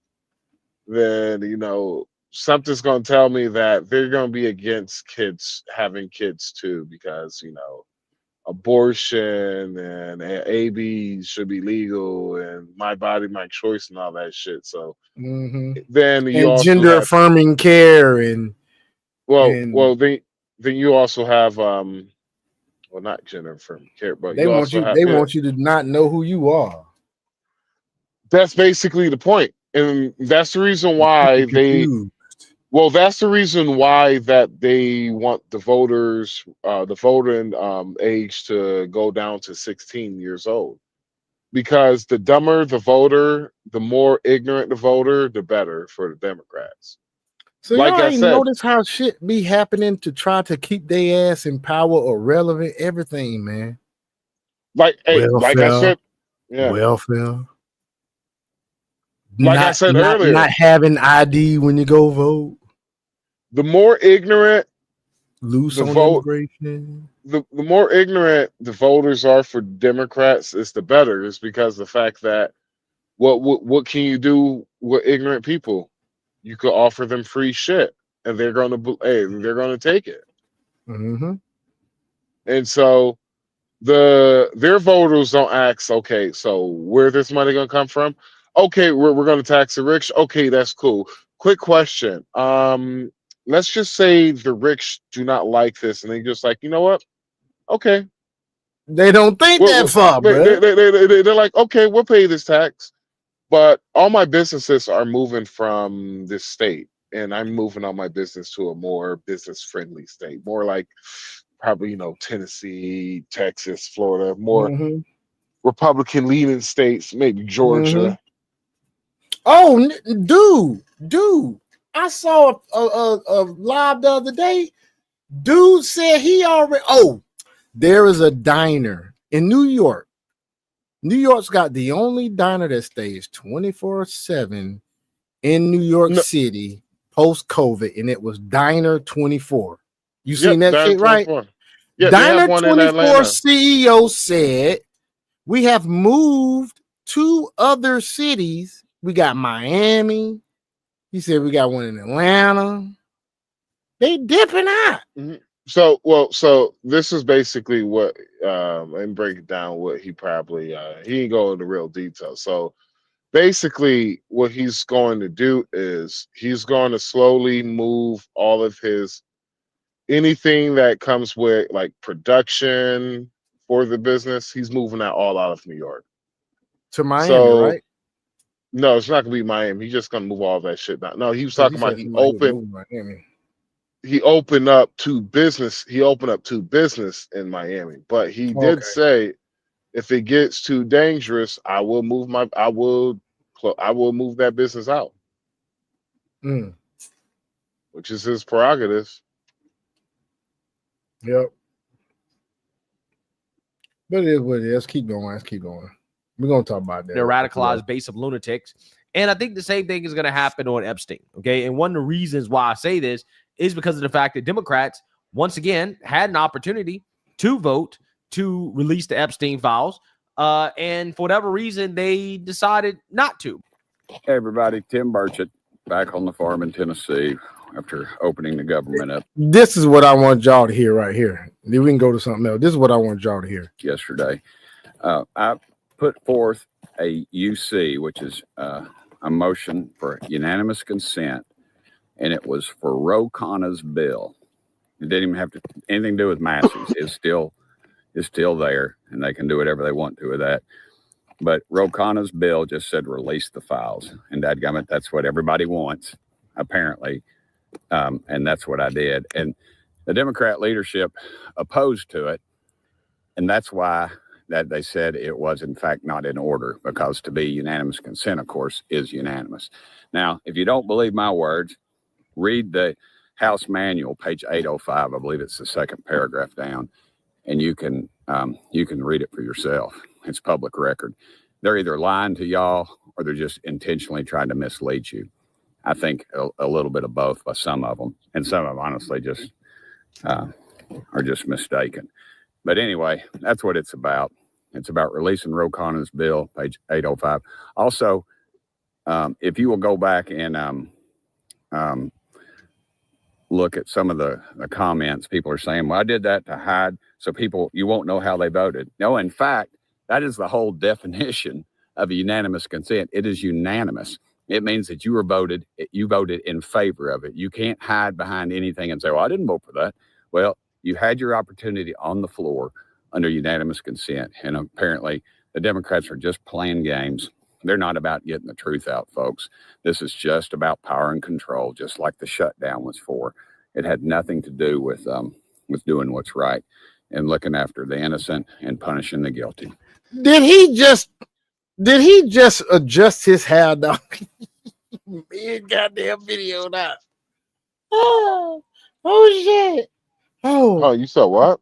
then something's going to tell me that they're going to be against kids having kids too, because abortion and AB should be legal and my body, my choice and all that shit. So then you also gender have, affirming care and then you also have well, not gender affirming care, but they want you to not know who you are. That's basically the point. And that's the reason why Well, that's the reason why that they want the voters, the voting age to go down to 16 years old. Because the dumber the voter, the more ignorant the voter, the better for the Democrats. So Like y'all I ain't said, notice how shit be happening to try to keep their ass in power or relevant, everything, man. like I Welfare, said, yeah. welfare. Like I said earlier, not having ID when you go vote. the more ignorant Loose the on vote, immigration. the more ignorant the voters are for Democrats, is the better. It's because the fact that what can you do with ignorant people? You could offer them free shit, and they're gonna take it. Mm-hmm. And so their voters don't ask, okay, so where this money gonna come from? Okay, we're gonna tax the rich. Okay, that's cool. Quick question. Let's just say the rich do not like this, and they just like, you know what? Okay. They don't think that far, bro. They're like, okay, we'll pay this tax. But all my businesses are moving from this state, and I'm moving all my business to a more business friendly state, more like probably Tennessee, Texas, Florida, more Mm-hmm. Republican leaning states, maybe Georgia. Oh, dude, I saw a live the other day. Dude said he already. Oh, there is a diner in New York. New York's got the only diner that stays 24/7 in New York City post COVID, and it was Diner 24. You seen that Diner shit, right? 24. Yeah, they have Diner one in 24 Atlanta. CEO said we have moved to other cities. We got Miami. He said we got one in Atlanta. They dipping out. Mhm. So this is basically what and break down what he probably he ain't go into real detail. So basically what he's going to do is he's going to slowly move all of his anything that comes with like production for the business, he's moving that all out of New York. To Miami, So right? no, it's not gonna be Miami. He's just gonna move all that shit down. No, he was 'Cause talking he about said somebody was moving Miami. he opened up to business. He opened up to business in Miami, but he did Okay. say if it gets too dangerous, I will move move that business out, Mm. which is his prerogative. Yep. But it is what it is. Let's keep going. Let's keep going. We're gonna talk about that. They're radicalized base of lunatics. And I think the same thing is going to happen on Epstein. Okay. And one of the reasons why I say this is because of the fact that Democrats, once again, had an opportunity to vote to release the Epstein files. And for whatever reason, they decided not to. Hey everybody, Tim Burchett back on the farm in Tennessee after opening the government up This is what I want y'all to hear right here. Then we can go to something else. This is what I want y'all to hear. yesterday. I put forth a UC, which is a motion for unanimous consent, and it was for Ro Khanna's bill. It didn't even have to anything to do with Massey's. It's still there, and they can do whatever they want to with that. But Ro Khanna's bill just said release the files, and dadgummit, that's what everybody wants, apparently, and that's what I did. And the Democrat leadership opposed to it, and that's why that they said it was in fact not in order, because to be unanimous consent, of course, is unanimous. Now, if you don't believe my words, read the House manual, page 805. I believe it's the second paragraph down, and you can read it for yourself. It's public record. They're either lying to y'all or they're just intentionally trying to mislead you. I think a little bit of both by some of them, and some of them honestly just are just mistaken. But anyway, that's what it's about. It's about releasing Ro Khanna's bill, page 805. Also, if you will go back and look at some of the comments, people are saying, well, I did that to hide so you won't know how they voted. No, in fact, that is the whole definition of a unanimous consent. It is unanimous. It means that you voted in favor of it. You can't hide behind anything and say, well, I didn't vote for that. Well, you had your opportunity on the floor under unanimous consent. And apparently the Democrats are just playing games They're not about getting the truth out, folks. This is just about power and control, just like the shutdown was for. It had nothing to do with doing what's right and looking after the innocent and punishing the guilty. Did he just adjust his hair, dog? Big goddamn video now. Oh shit. Oh, you said what?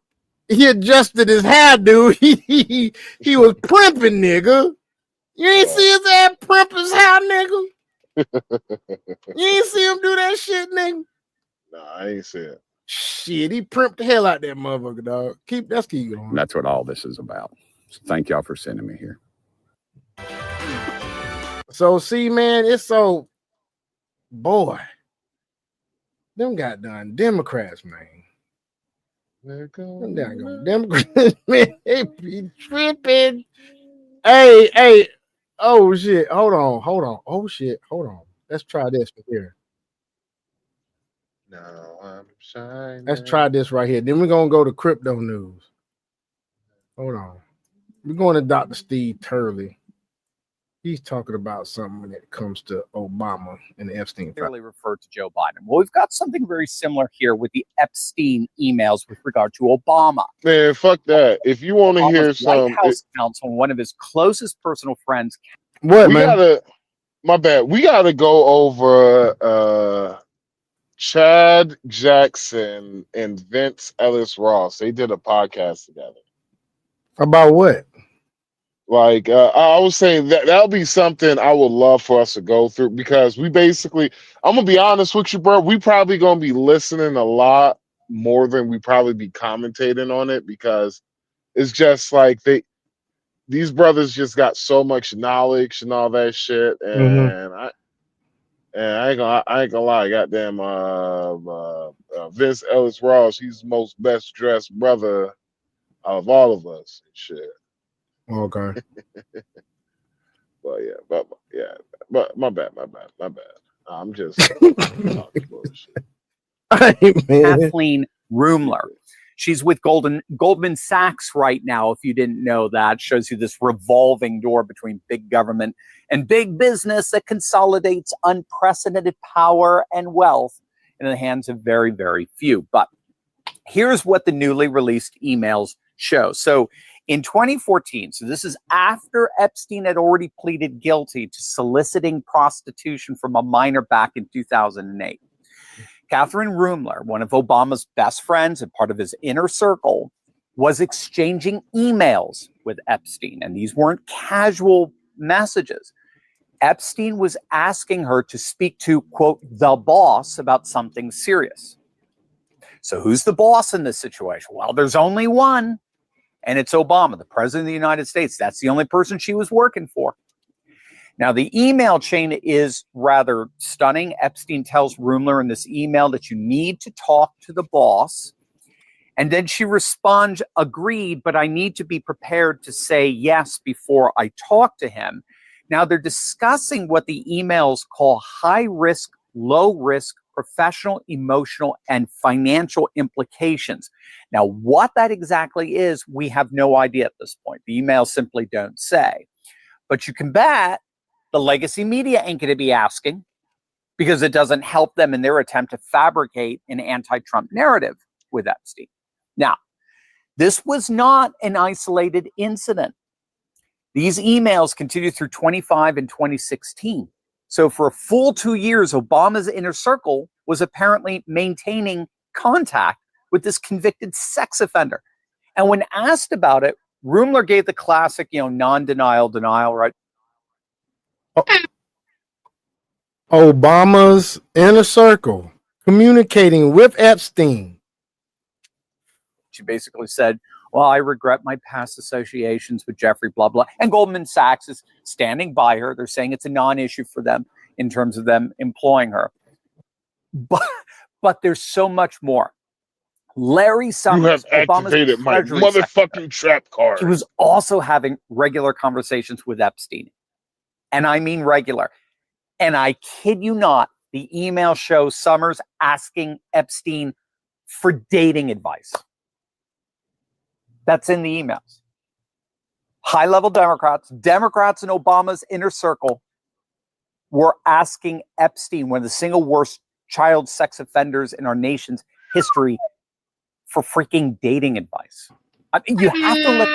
He adjusted his hair, dude. He was primping, nigga. You ain't see his ass primp his hair, nigga. You ain't see him do that shit, nigga. Nah, I ain't see it. Shit, he primped the hell out that motherfucker, dog. Keep going. And that's what all this is about. So thank y'all for sending me here. So see, man, it's so boy. Them goddamn Democrats, man. Them doggone Democrats, man, they be tripping. Hey, oh shit, hold on. Oh shit, hold on. Let's try this here. No, I'm shining. Let's try this right here. Then we're gonna go to crypto news. Hold on. We're going to Dr. Steve Turley. He's talking about something when it comes to Obama and the Epstein file. Clearly referred to Joe Biden. Well, we've got something very similar here with the Epstein emails with regard to Obama. Man, fuck that. If you want to hear White some, House counsel, one of his closest personal friends. What, we man? My bad. We gotta go over Chad Jackson and Vince Ellis Ross. They did a podcast together. About what? Like I was saying that'll be something I would love for us to go through, because we basically, I'm gonna be honest with you, bro, we probably gonna be listening a lot more than we probably be commentating on it, because it's just like these brothers just got so much knowledge and all that shit, and I ain't gonna lie, goddamn Vince Ellis Ross, he's the most best dressed brother of all of us and shit. Okay. Well, but my bad. I'm just talking bullshit. Kathleen Rumler. She's with Goldman Sachs right now. If you didn't know that, shows you this revolving door between big government and big business that consolidates unprecedented power and wealth in the hands of very, very few. But here's what the newly released emails show. So in 2014, so this is after Epstein had already pleaded guilty to soliciting prostitution from a minor back in 2008. Catherine Rumler, one of Obama's best friends and part of his inner circle, was exchanging emails with Epstein. And these weren't casual messages. Epstein was asking her to speak to, quote, the boss about something serious. So who's the boss in this situation? Well, there's only one. And it's Obama, the president of the United States. That's the only person she was working for. Now, the email chain is rather stunning. Epstein tells Rumler in this email that you need to talk to the boss. And then she responds, agreed, but I need to be prepared to say yes before I talk to him. Now, they're discussing what the emails call high risk, low risk, professional, emotional, and financial implications. Now, what that exactly is, we have no idea at this point. The emails simply don't say. But you can bet the legacy media ain't going to be asking, because it doesn't help them in their attempt to fabricate an anti-Trump narrative with Epstein. Now, this was not an isolated incident. These emails continued through 2015 and 2016. So for a full 2 years, Obama's inner circle was apparently maintaining contact with this convicted sex offender. And when asked about it, Rumler gave the classic, non-denial, right? Obama's inner circle communicating with Epstein. She basically said, well, I regret my past associations with Jeffrey, blah, blah. And Goldman Sachs is standing by her. They're saying it's a non-issue for them in terms of them employing her. But there's so much more. Larry Summers, you have activated my motherfucking trap card. He was also having regular conversations with Epstein. And I mean regular. And I kid you not, the email shows Summers asking Epstein for dating advice. That's in the emails. high-level Democrats in Obama's inner circle were asking Epstein, one of the single worst child sex offenders in our nation's history, for freaking dating advice. I mean, you have to let.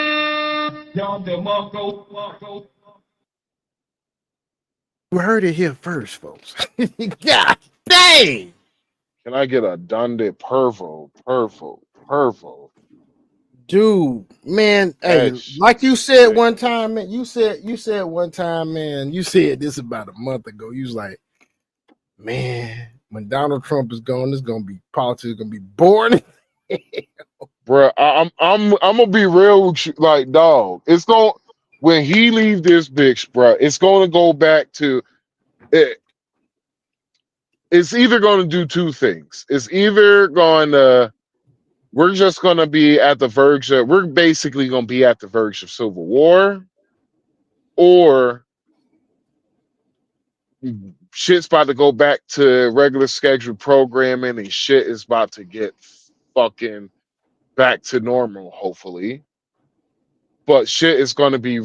You heard it here first, folks. God dang! Can I get a Dundee Pervo? Dude, man, hey, like you said one time, man. You said one time, man. You said this about a month ago. You was like, man, when Donald Trump is gone, it's gonna be politics gonna be boring. Bro, I'm gonna be real with you, like, dog. It's going when he leave this bitch, bro. It's gonna go back to it. It's either gonna do two things. It's either going to we're just gonna be at the verge of we're basically gonna be at the verge of civil war, or shit's about to go back to regular scheduled programming and shit is about to get fucking back to normal, hopefully. But shit is going to be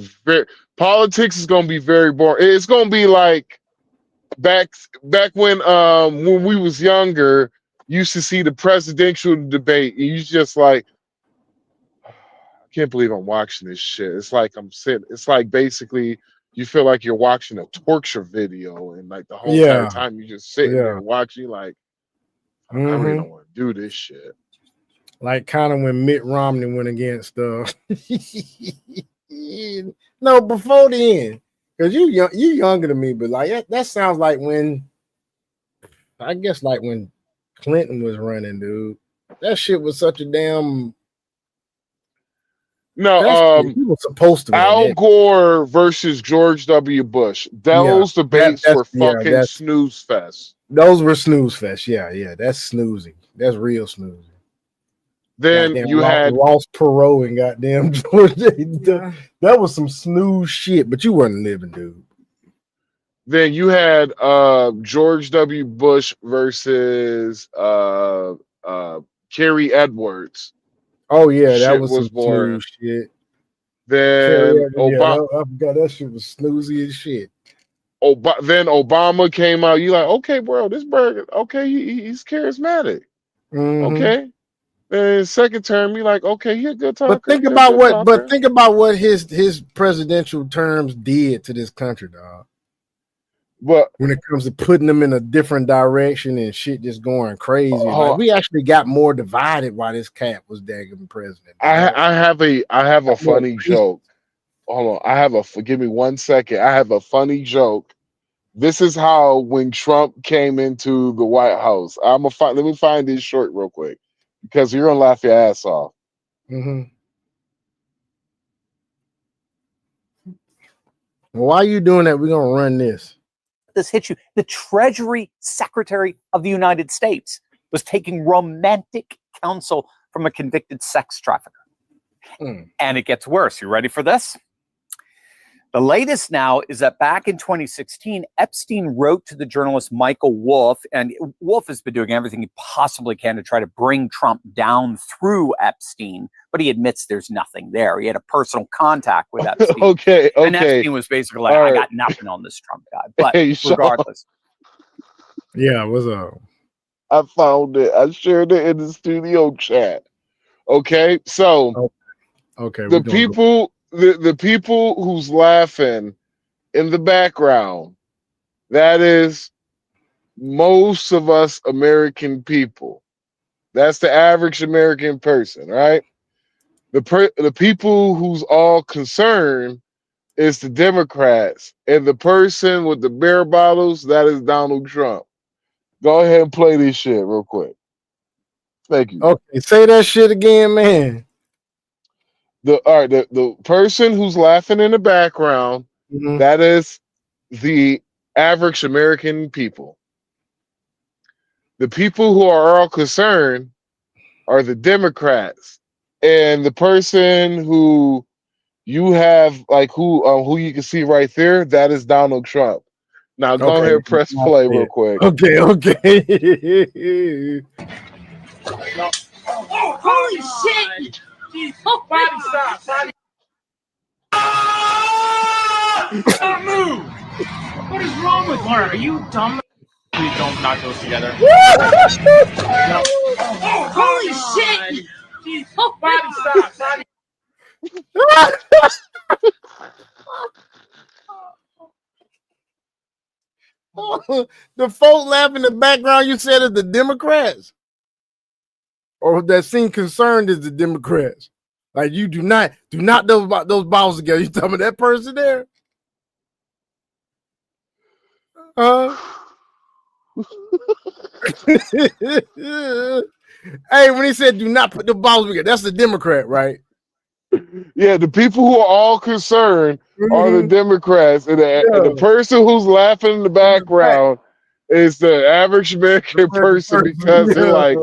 politics is going to be very boring. It's going to be like back when we was younger, you used to see the presidential debate and you just like, I can't believe I'm watching this shit. It's like I'm sitting. It's like basically you feel like you're watching a torture video, and like the whole entire time you just sitting there watching. Like, I really don't want to do this shit. Like kind of when Mitt Romney went against no, before then, because you younger than me, but like that sounds like when I guess like when Clinton was running, dude. That shit was such a damn he was supposed to win Al it. Gore versus George W. Bush. Those debates were fucking snooze fest. Those were snooze fest. Yeah, that's snoozing. That's real snoozing. Then goddamn you had Ross Perot and goddamn George. That was some snooze shit, but you weren't living, dude. Then you had George W. Bush versus Kerry Edwards. Oh yeah, that was some snooze shit. Then Obama, I forgot that shit was snoozy as shit. Then Obama came out. You like, okay, bro, this burger, okay, he's charismatic. Okay. And second term, you like, okay, he a good talker. But think about what his presidential terms did to this country, dog. But when it comes to putting them in a different direction and shit just going crazy, like, we actually got more divided while this cat was dagging president. I have a funny joke. Hold on, give me 1 second. I have a funny joke. This is how when Trump came into the White House. Let me find this short real quick because you're gonna laugh your ass off. Why are you doing that? We're gonna run this. This hit you. The Treasury Secretary of the United States was taking romantic counsel from a convicted sex trafficker. And it gets worse. You ready for this? The latest now is that back in 2016, Epstein wrote to the journalist Michael Wolff, and Wolff has been doing everything he possibly can to try to bring Trump down through Epstein, but he admits there's nothing there. He had a personal contact with Epstein. Okay. And Epstein was basically like, I got nothing on this Trump guy. But regardless. Yeah, what's up? I found it. I shared it in the studio chat. Okay, so the people who's laughing in the background, that is most of us American people. That's the average American person, right? The people who's all concerned is the Democrats, and the person with the beer bottles, that is Donald Trump. Go ahead and play this shit real quick. Thank you. Okay, say that shit again, man. The person who's laughing in the background, that is the average American people. The people who are all concerned are the Democrats, and the person who you have who you can see right there, that is Donald Trump. Now go ahead and press play real quick. Okay. Oh, holy shit! Oh, body stop. wrong with Laura? Are you dumb? Please don't knock those together. No. Oh, holy shit! Jeez. Bobby, stop. Bobby. The folk laughing in the background, you said, is the Democrats, or that seem concerned is the Democrats. Like, you do not those balls together. You talking about that person there? Hey, when he said do not put the balls together, that's the Democrat, right? Yeah, the people who are all concerned are the Democrats, and the person who's laughing in the background is the average American person because they're like,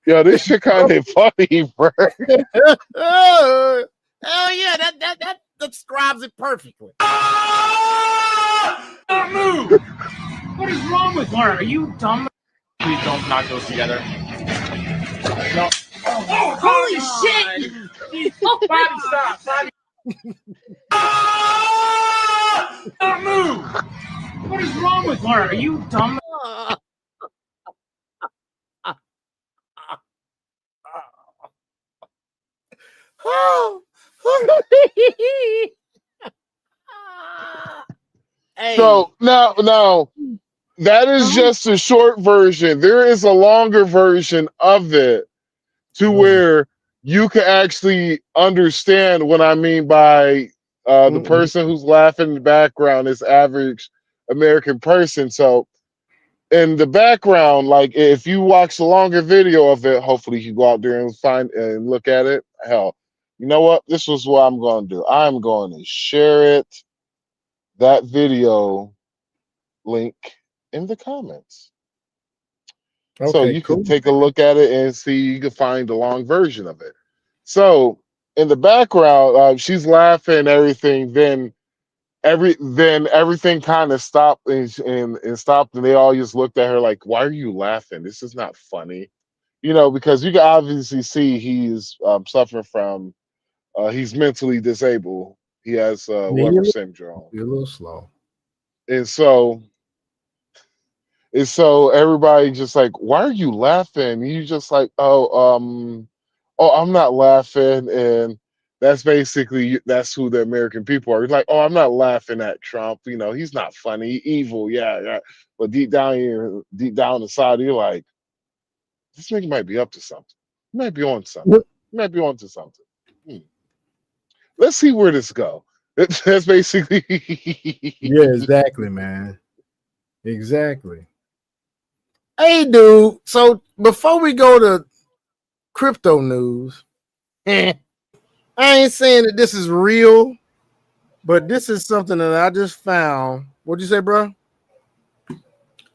yo, this shit kind of funny, bro. Hell yeah, that describes it perfectly. Don't move! What is wrong with Laura? Are you dumb? Please don't knock those together. No. Oh, holy shit! Jeez. Bobby, stop. Bobby. Don't move! What is wrong with Laura? Are you dumb? So now that is just a short version. There is a longer version of it to where you can actually understand what I mean by the person who's laughing in the background is average American person. So in the background, like if you watch the longer video of it, hopefully you go out there and find and look at it. Hell, you know what? This was what I'm going to do. I'm going to share it, that video link in the comments. So you can take a look at it and see, you can find the long version of it. So in the background, she's laughing and everything. Then everything kind of stopped and stopped, and they all just looked at her like, "Why are you laughing? This is not funny." You know, because you can obviously see he's suffering from he's mentally disabled. He has Weber syndrome. You're a little slow. And so everybody just like, why are you laughing? You just like, oh, I'm not laughing. And that's who the American people are. It's like, oh, I'm not laughing at Trump. You know, he's not funny, evil, yeah. But deep down inside, you're like, this nigga might be up to something. He might be on something. He might be on to something. Let's see where this go. That's basically Yeah, exactly, man. Exactly. Hey, dude. So before we go to crypto news, I ain't saying that this is real, but this is something that I just found. What'd you say, bro?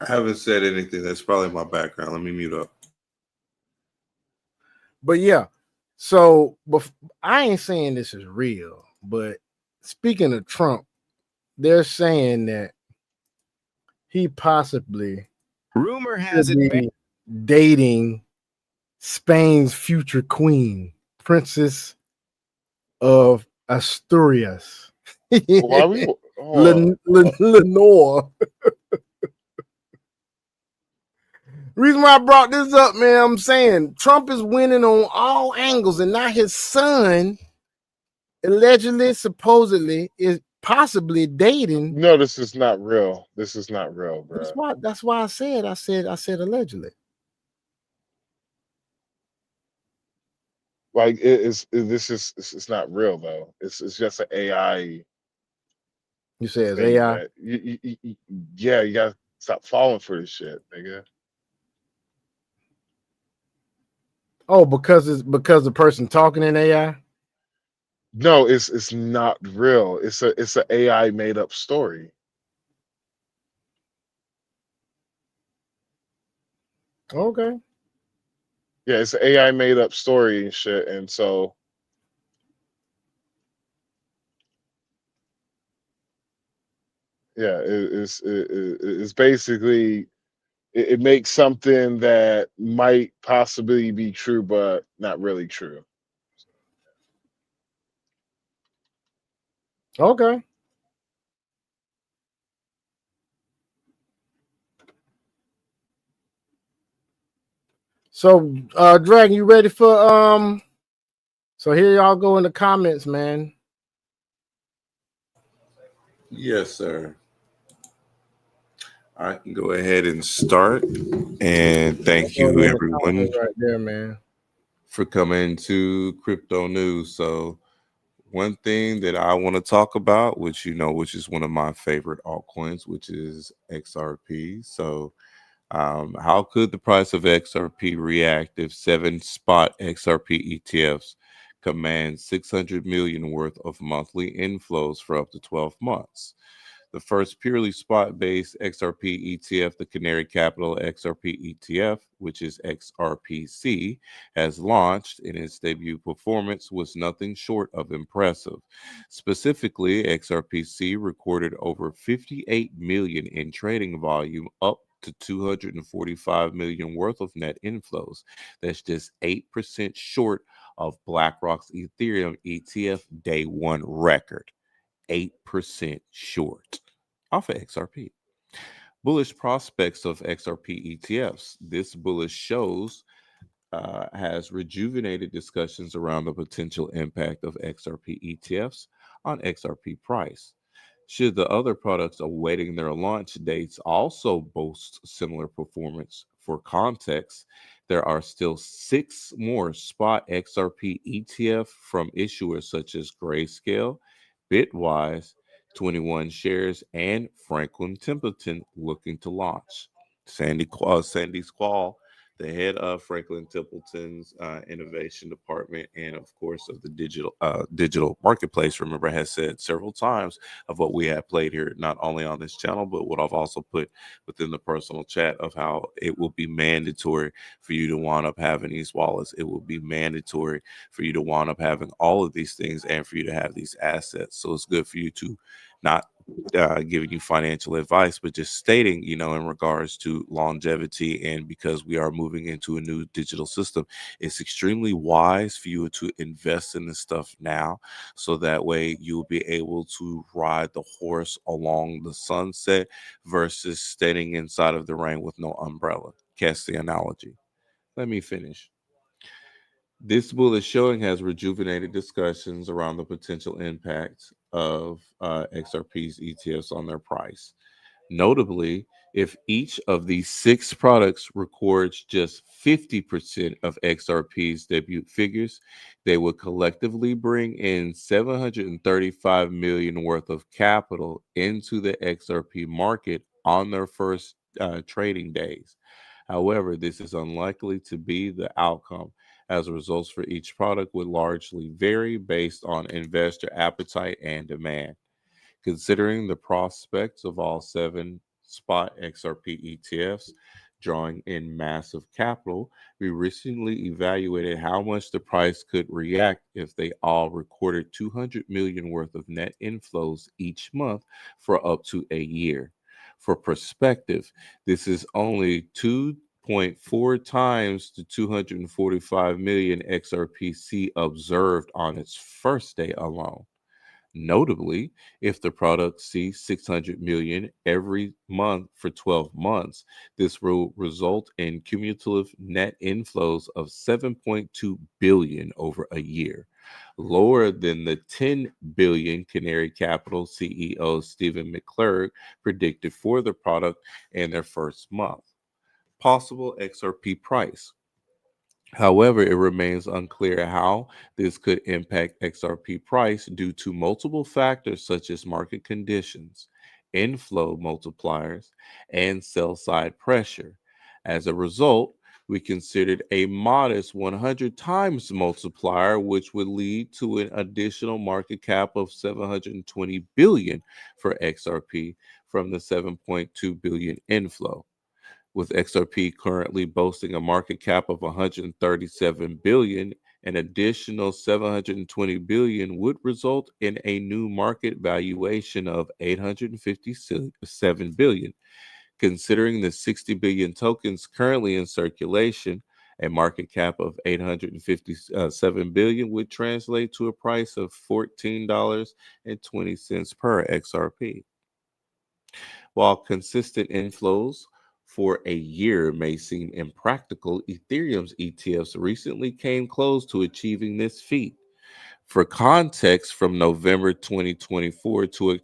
I haven't said anything. That's probably my background. Let me mute up. But yeah, so I ain't saying this is real, but speaking of Trump, they're saying that he possibly rumor has could be dating Spain's future queen, Princess of Asturias. Why are we Lenore. Reason why I brought this up, man, I'm saying Trump is winning on all angles, and now his son allegedly, supposedly, is possibly dating. No, this is not real. This is not real, bro. That's why I said allegedly. Like it's not real though. It's just an AI. You say it's AI? Yeah, you gotta stop falling for this shit, nigga. Oh, because the person talking in AI? No, it's not real. It's an AI made up story. Okay. Yeah, it's an AI made up story and shit, and so yeah, it's basically it makes something that might possibly be true, but not really true. Okay. So, Dragon, you ready for So here y'all go in the comments, man. Yes, sir. I can go ahead and start. And thank you, everyone, right there, man, for coming to Crypto News. So, one thing that I want to talk about, which is one of my favorite altcoins, which is XRP. So, how could the price of XRP react if 7 spot XRP ETFs command 600 million worth of monthly inflows for up to 12 months? The first purely spot-based XRP ETF, the Canary Capital XRP ETF, which is XRPC, has launched, and its debut performance was nothing short of impressive. Specifically, XRPC recorded over 58 million in trading volume, up to 245 million worth of net inflows. That's just 8% short of BlackRock's Ethereum ETF day one record. 8% short off of XRP. Bullish prospects of XRP ETFs. This bullish shows has rejuvenated discussions around the potential impact of XRP ETFs on XRP price. Should the other products awaiting their launch dates also boast similar performance? For context, there are still 6 more spot XRP ETF from issuers such as Grayscale, Bitwise, 21 Shares, and Franklin Templeton looking to launch. Sandy Squall, the head of Franklin Templeton's innovation department, and of course of the digital marketplace, remember, has said several times of what we have played here, not only on this channel, but what I've also put within the personal chat of how it will be mandatory for you to wind up having these wallets. It will be mandatory for you to wind up having all of these things and for you to have these assets. So it's good for you to not giving you financial advice, but just stating, in regards to longevity, and because we are moving into a new digital system, it's extremely wise for you to invest in this stuff now, so that way you'll be able to ride the horse along the sunset versus standing inside of the rain with no umbrella. Catch the analogy. Let me finish. This bullish showing has rejuvenated discussions around the potential impact of XRP's ETFs on their price. Notably, if each of these 6 products records just 50% of XRP's debut figures, they would collectively bring in 735 million worth of capital into the XRP market on their first trading days. However, this is unlikely to be the outcome, as results for each product would largely vary based on investor appetite and demand. Considering the prospects of all 7 spot XRP ETFs drawing in massive capital, we recently evaluated how much the price could react if they all recorded 200 million worth of net inflows each month for up to a year. For perspective, this is only 2.4 times the 245 million XRPC observed on its first day alone. Notably, if the product sees 600 million every month for 12 months, this will result in cumulative net inflows of 7.2 billion over a year, lower than the 10 billion Canary Capital CEO Stephen McClurg predicted for the product in their first month. Possible XRP price. However, it remains unclear how this could impact XRP price due to multiple factors such as market conditions, inflow multipliers, and sell side pressure. As a result, we considered a modest 100 times multiplier, which would lead to an additional market cap of 720 billion for XRP from the 7.2 billion inflow. With XRP currently boasting a market cap of 137 billion, an additional 720 billion would result in a new market valuation of 857 billion. Considering the 60 billion tokens currently in circulation, a market cap of 857 billion would translate to a price of $14.20 per XRP. While consistent inflows for a year may seem impractical, Ethereum's ETFs recently came close to achieving this feat. For context, from November 2024 to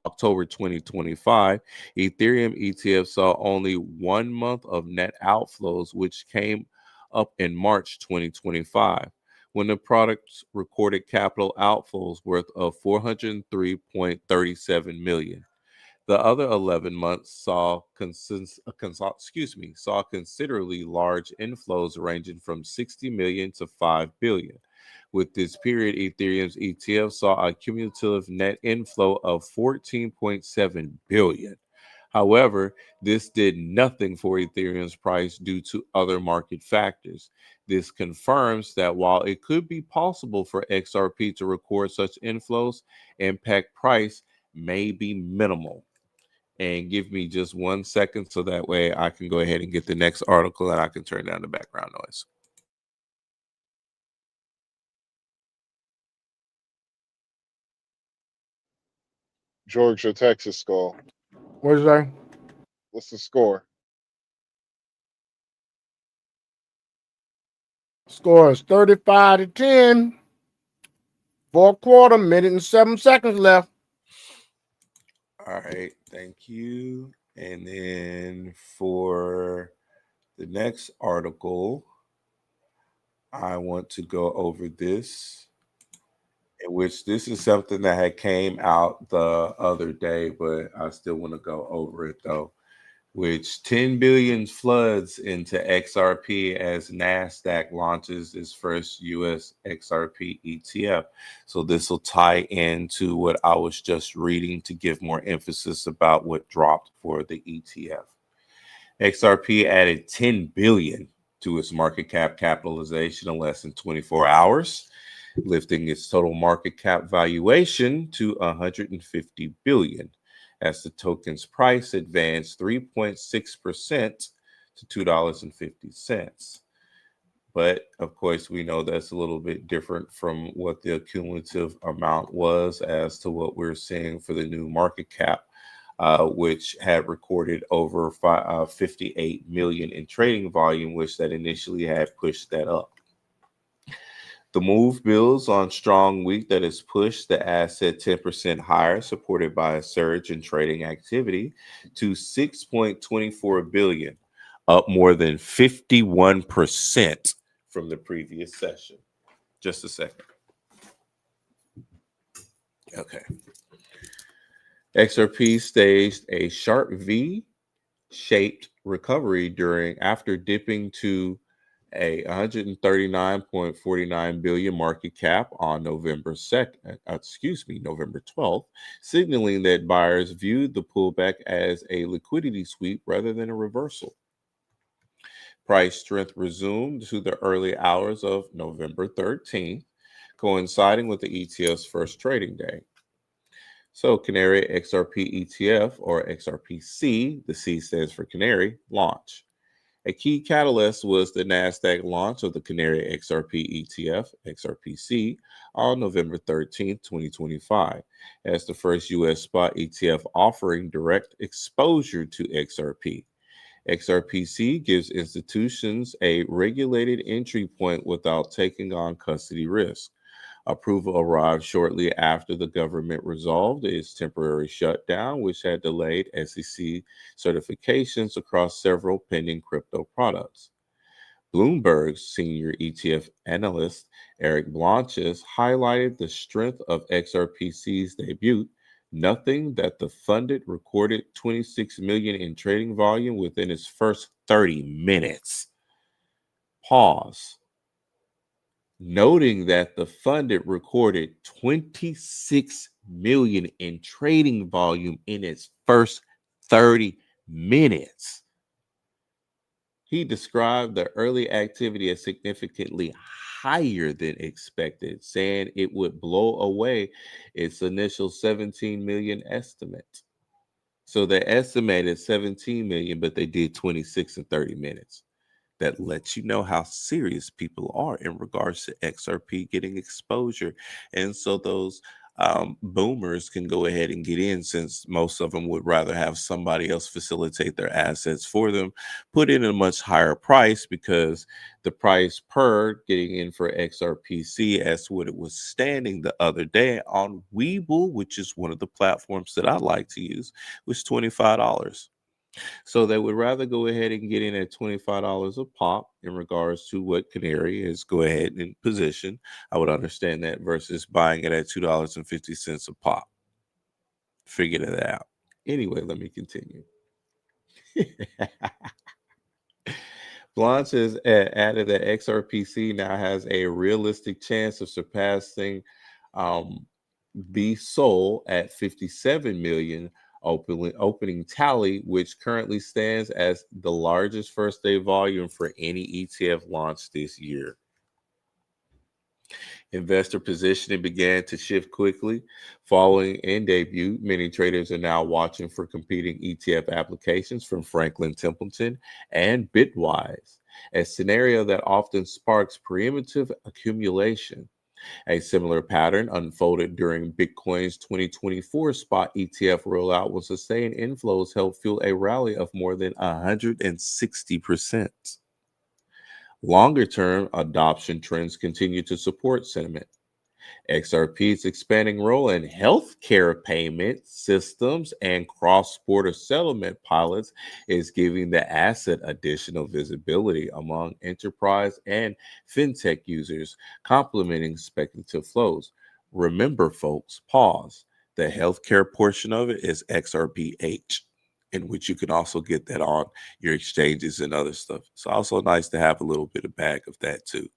October 2025, Ethereum ETF saw only 1 month of net outflows, which came up in March 2025, when the product recorded capital outflows worth of 403.37 million. The other 11 months saw considerably large inflows ranging from 60 million to 5 billion. With this period, Ethereum's ETF saw a cumulative net inflow of 14.7 billion. However, this did nothing for Ethereum's price due to other market factors. This confirms that while it could be possible for XRP to record such inflows, impact price may be minimal. And give me just 1 second so that way I can go ahead and get the next article and I can turn down the background noise. Georgia, Texas score. What's that? What's the score? Score is 35-10. Fourth quarter, minute and 7 seconds left. All right, thank you. And then for the next article, I want to go over this, in which this is something that had came out the other day, but I still want to go over it though, which 10 billion floods into XRP as NASDAQ launches its first US XRP ETF. So this will tie into what I was just reading to give more emphasis about what dropped for the ETF. XRP added 10 billion to its market cap capitalization in less than 24 hours, lifting its total market cap valuation to 150 billion, as the token's price advanced 3.6% to $2.50. But of course, we know that's a little bit different from what the cumulative amount was as to what we're seeing for the new market cap, which had recorded over 58 million in trading volume, which that initially had pushed that up. The move builds on strong week that has pushed the asset 10% higher, supported by a surge in trading activity to 6.24 billion, up more than 51% from the previous session. Just a second. Okay. XRP staged a sharp V-shaped recovery after dipping to a 139.49 billion market cap on November 12th, signaling that buyers viewed the pullback as a liquidity sweep rather than a reversal. Price strength resumed to the early hours of November 13th, coinciding with the ETF's first trading day. So Canary XRP ETF, or XRPC, the C stands for Canary, launch. A key catalyst was the NASDAQ launch of the Canary XRP ETF, XRPC, on November 13, 2025, as the first U.S. spot ETF offering direct exposure to XRP. XRPC gives institutions a regulated entry point without taking on custody risk. Approval arrived shortly after the government resolved its temporary shutdown, which had delayed SEC certifications across several pending crypto products. Bloomberg's senior ETF analyst, Eric Blanches, highlighted the strength of XRPC's debut, noting that the funded recorded 26 million in trading volume within its first 30 minutes. Pause. Noting that the funded recorded 26 million in trading volume in its first 30 minutes. He described the early activity as significantly higher than expected, saying it would blow away its initial 17 million estimate. So they estimated 17 million, but they did 26 in 30 minutes. That lets you know how serious people are in regards to XRP getting exposure. And so those boomers can go ahead and get in, since most of them would rather have somebody else facilitate their assets for them, put in a much higher price, because the price per getting in for XRPC, as what it was standing the other day on Webull, which is one of the platforms that I like to use, was $25. So they would rather go ahead and get in at $25 a pop in regards to what Canary is go ahead and position. I would understand that versus buying it at $2.50 a pop. Figure that out. Anyway, let me continue. Blanche has added that XRPC now has a realistic chance of surpassing B Sol at 57 million opening tally, which currently stands as the largest first day volume for any ETF launched this year. Investor positioning began to shift quickly following in debut. Many traders are now watching for competing ETF applications from Franklin Templeton and Bitwise, a scenario that often sparks preemptive accumulation. A similar pattern unfolded during Bitcoin's 2024 spot ETF rollout, when sustained inflows helped fuel a rally of more than 160%. Longer term adoption trends continue to support sentiment. XRP's expanding role in healthcare payment systems and cross-border settlement pilots is giving the asset additional visibility among enterprise and fintech users, complementing speculative flows. Remember, folks, pause. The healthcare portion of it is XRPH, in which you can also get that on your exchanges and other stuff. It's also nice to have a little bit of bag of that too.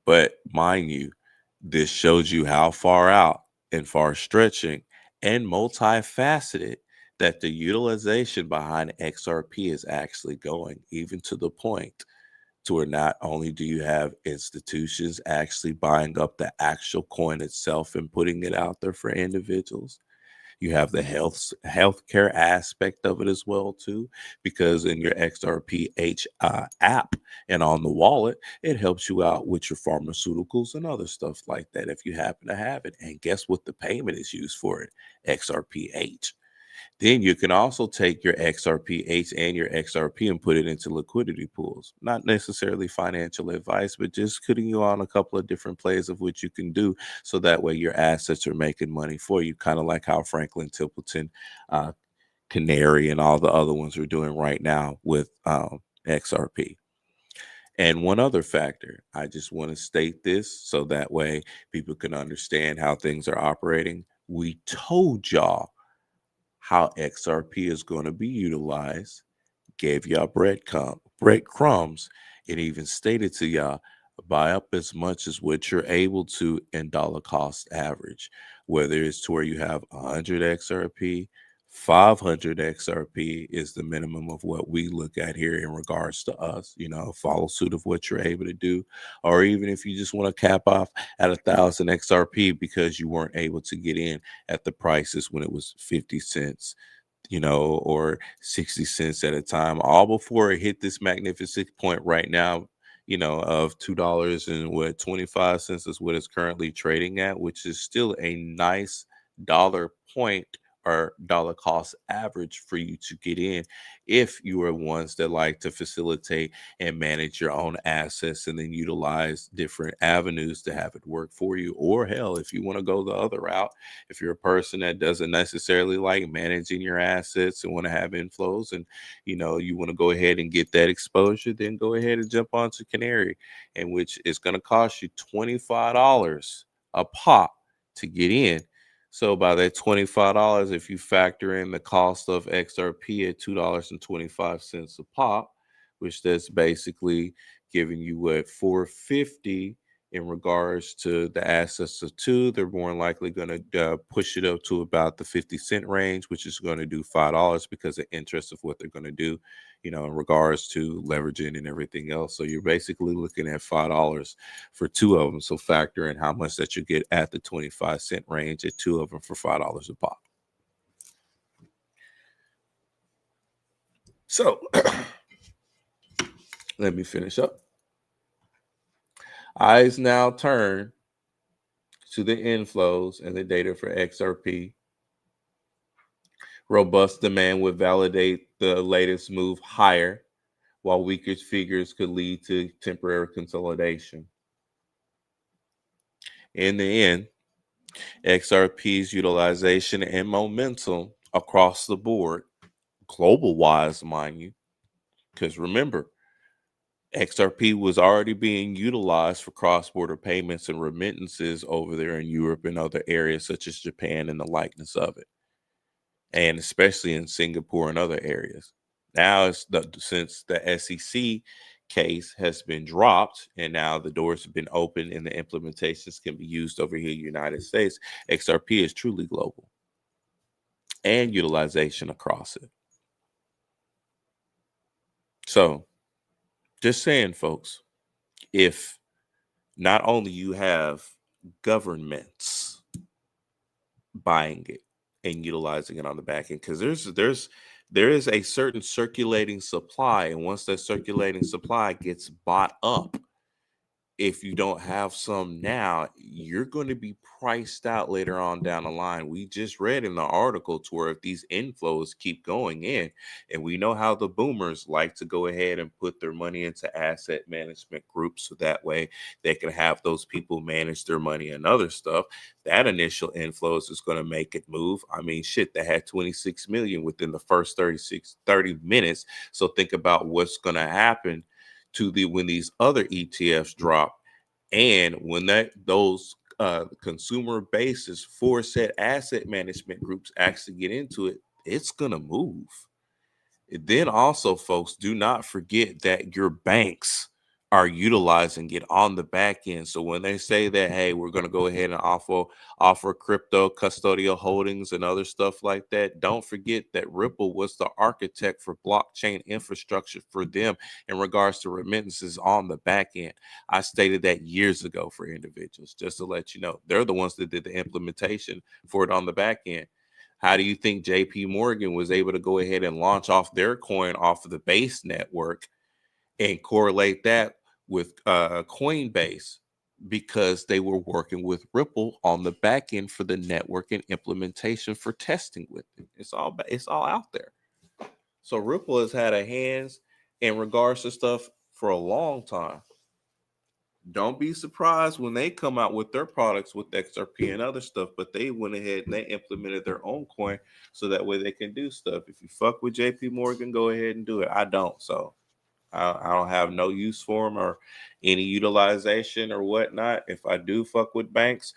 But mind you, this shows you how far out and far stretching and multifaceted that the utilization behind XRP is actually going, even to the point to where not only do you have institutions actually buying up the actual coin itself and putting it out there for individuals, you have the healthcare aspect of it as well too, because in your XRPH app and on the wallet, it helps you out with your pharmaceuticals and other stuff like that if you happen to have it. And guess what the payment is used for it? XRPH. Then you can also take your XRPH and your XRP and put it into liquidity pools. Not necessarily financial advice, but just putting you on a couple of different plays of what you can do, so that way your assets are making money for you, kind of like how Franklin Templeton, Canary, and all the other ones are doing right now with XRP. And one other factor, I just want to state this so that way people can understand how things are operating. We told y'all how XRP is going to be utilized, gave y'all breadcrumbs, and even stated to y'all, buy up as much as what you're able to in dollar cost average, whether it's to where you have 100 XRP, 500 XRP is the minimum of what we look at here in regards to us, follow suit of what you're able to do. Or even if you just want to cap off at 1,000 XRP because you weren't able to get in at the prices when it was 50 cents, or 60 cents at a time, all before it hit this magnificent point right now, of $2.25 is what it's currently trading at, which is still a nice dollar point or dollar cost average for you to get in if you are ones that like to facilitate and manage your own assets and then utilize different avenues to have it work for you. Or hell, if you want to go the other route, if you're a person that doesn't necessarily like managing your assets and want to have inflows and you want to go ahead and get that exposure, then go ahead and jump onto Canary, in which is going to cost you $25 a pop to get in. So by that $25, if you factor in the cost of XRP at $2.25 a pop, which that's basically giving you what, $4.50 in regards to the assets of two, they're more than likely going to push it up to about the 50-cent range, which is going to do $5 because of interest of what they're going to do, in regards to leveraging and everything else. So you're basically looking at $5 for two of them. So factor in how much that you get at the 25-cent range at two of them for $5 a pop. So let me finish up. Eyes now turn to the inflows and the data for XRP. Robust demand would validate the latest move higher, while weaker figures could lead to temporary consolidation. In the end, XRP's utilization and momentum across the board, global wise, mind you, because remember, XRP was already being utilized for cross-border payments and remittances over there in Europe and other areas such as Japan and the likeness of it, and especially in Singapore and other areas. Now, since the SEC case has been dropped and now the doors have been opened and the implementations can be used over here in the United States, XRP is truly global and utilization across it. So, just saying, folks, if not only you have governments buying it and utilizing it on the back end, because there is a certain circulating supply, and once that circulating supply gets bought up, if you don't have some now, you're going to be priced out later on down the line. We just read in the article to where if these inflows keep going in, and we know how the boomers like to go ahead and put their money into asset management groups so that way they can have those people manage their money and other stuff. That initial inflows is going to make it move. I mean, shit, they had 26 million within the first 30 minutes. So think about what's going to happen to when these other ETFs drop, and when those consumer bases for said asset management groups actually get into it, it's gonna move. Then also, folks, do not forget that your banks are utilizing it on the back end. So when they say that, hey, we're going to go ahead and offer crypto custodial holdings and other stuff like that, don't forget that Ripple was the architect for blockchain infrastructure for them in regards to remittances on the back end. I stated that years ago for individuals, just to let you know. They're the ones that did the implementation for it on the back end. How do you think JP Morgan was able to go ahead and launch off their coin off of the Base network and correlate that with Coinbase? Because they were working with Ripple on the back end for the network and implementation for testing with it. It's all out there. So Ripple has had a hands in regards to stuff for a long time. Don't be surprised when they come out with their products with XRP and other stuff, but they went ahead and they implemented their own coin so that way they can do stuff. If you fuck with JP Morgan, go ahead and do it. I don't. So I don't have no use for them or any utilization or whatnot. If I do fuck with banks,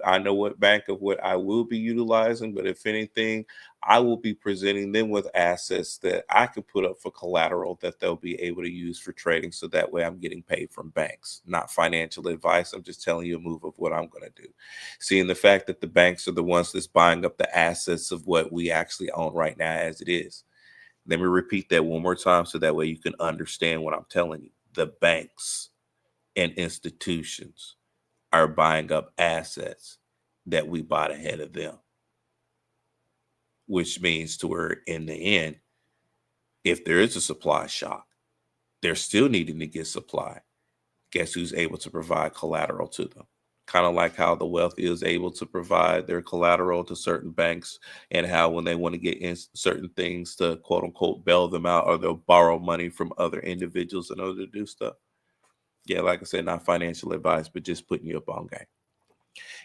I know what bank of what I will be utilizing, but if anything, I will be presenting them with assets that I could put up for collateral that they'll be able to use for trading. So that way I'm getting paid from banks, not financial advice. I'm just telling you a move of what I'm going to do. Seeing the fact that the banks are the ones that's buying up the assets of what we actually own right now as it is. Let me repeat that one more time so that way you can understand what I'm telling you. The banks and institutions are buying up assets that we bought ahead of them, which means to where in the end, if there is a supply shock, they're still needing to get supply. Guess who's able to provide collateral to them? Kind of like how the wealthy is able to provide their collateral to certain banks, and how when they want to get in certain things to quote unquote bail them out, or they'll borrow money from other individuals in order to do stuff. Yeah, like I said, not financial advice, but just putting you up on game.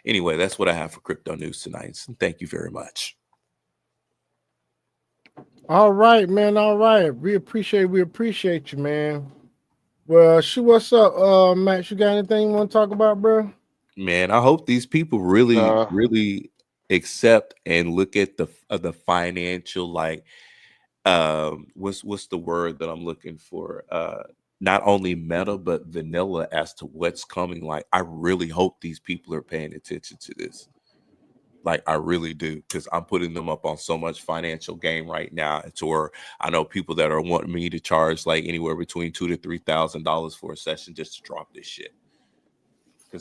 Anyway, that's what I have for crypto news tonight. Thank you very much. All right, man. All right. We appreciate you, man. Well, what's up, Max? You got anything you want to talk about, bro? Man, I hope these people really accept and look at the financial, like what's the word that I'm looking for? Not only meta but vanilla as to what's coming. Like, I really hope these people are paying attention to this. Like, I really do, because I'm putting them up on so much financial game right now. To where I know people that are wanting me to charge like anywhere between $2,000 to $3,000 for a session just to drop this shit.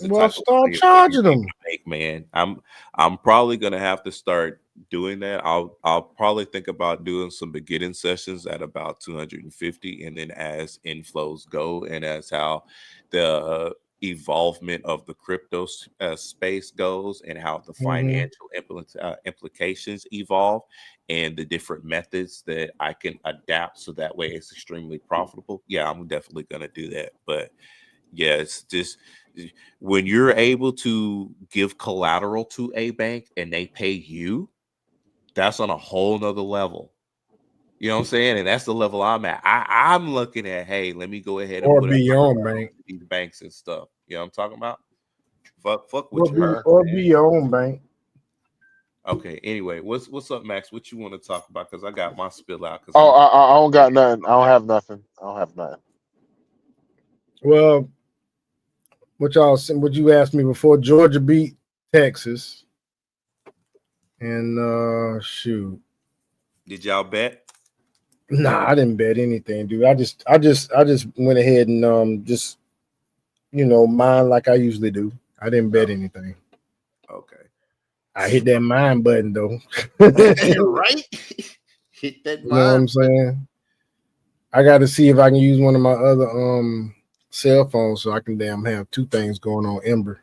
Well, start charging them. Man, I'm probably gonna have to start doing that. I'll probably think about doing some beginning sessions at about 250, and then as inflows go and as how the evolvement of the crypto space goes and how the financial implications evolve and the different methods that I can adapt so that way it's extremely profitable, yeah, I'm definitely going to do that. But yeah, it's just when you're able to give collateral to a bank and they pay you, that's on a whole nother level. You know what I'm saying? And that's the level I'm at. I'm looking at, hey, let me go ahead and Or put be up your own bank. these banks and stuff. You know what I'm talking about? Fuck with you. Or be your own bank. Okay. Anyway, what's up, Max? What you want to talk about? Because I got my spill out. Oh, I don't got nothing. I don't have nothing. Well, what you asked me before? Georgia beat Texas, and shoot. Did y'all bet? Nah, I didn't bet anything, dude. I just went ahead and just mine like I usually do. I didn't bet anything. Okay. I hit that mine button though. Right? Hit that You know what I'm saying? I got to see if I can use one of my other cell phones so I can have two things going on Ember.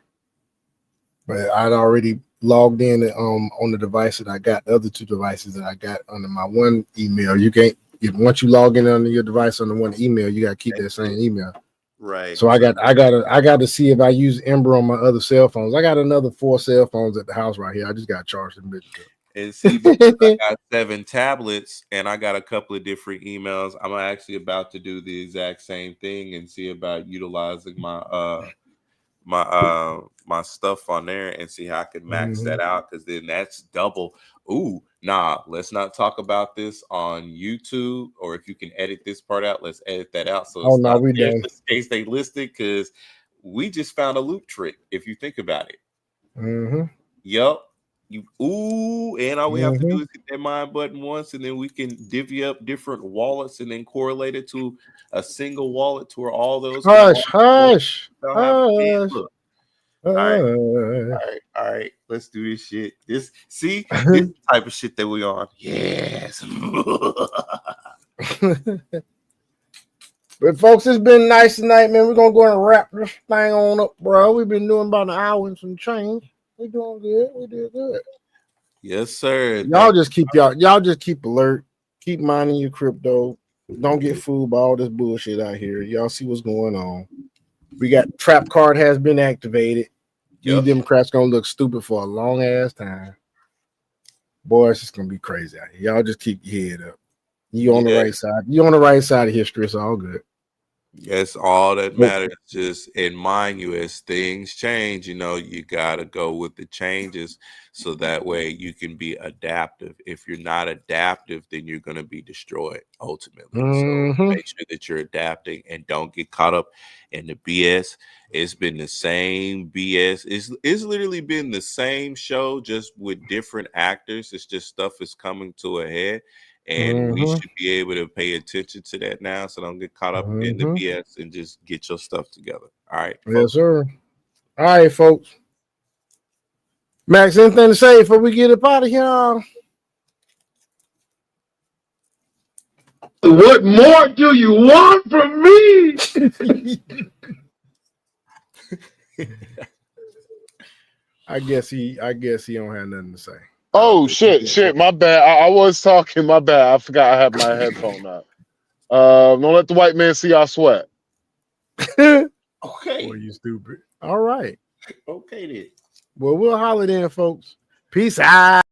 But I'd already logged in on the device that I got, the other two devices that I got under my one email. You can't once you log in under your device on the one email, you got to keep that same email. Right. So I got to see if I use Ember on my other cell phones. I got another 4 cell phones at the house right here. I just got to charge them bitches up. And see, because I got 7 tablets and I got a couple of different emails, I'm actually about to do the exact same thing and see about utilizing my my stuff on there and see how I can max that out, because then that's double. Ooh, nah, let's not talk about this on YouTube, or if you can edit this part out, let's edit that out so it's not we there done. just in case they listed, because we just found a loop trick if you think about it. Yup. And all we have to do is hit that mine button once, and then we can divvy up different wallets and then correlate it to a single wallet to where all those Hush. Look. All right. Let's do this shit. This the type of shit that we on. Yes. But folks, it's been nice tonight, man. We're gonna go and wrap this thing on up, bro. We've been doing about an hour and some change. We're doing good. We did good. Yes, sir. Y'all just keep alert. Keep minding your crypto. Don't get fooled by all this bullshit out here. Y'all see what's going on. We got trap card has been activated. These Democrats gonna look stupid for a long ass time. Boy, it's just gonna be crazy out here. Y'all just keep your head up. You on the right side. You on the right side of history. It's all good. Yes, all that matters. Just in mind you, as things change, you gotta go with the changes, so that way you can be adaptive. If you're not adaptive, then you're gonna be destroyed ultimately. So make sure that you're adapting and don't get caught up in the BS. It's been the same BS. It's literally been the same show, just with different actors. It's just stuff is coming to a head. And we should be able to pay attention to that now, so don't get caught up in the BS and just get your stuff together. All right. Yes, sir. All right, folks. Max, anything to say before we get up out of here? What more do you want from me? I guess he don't have nothing to say. Oh shit, my bad. I was talking, my bad. I forgot I had my headphone out. Don't let the white man see y'all sweat. Okay. Boy, you stupid. All right. Okay then. Well, we'll holler then, folks. Peace out.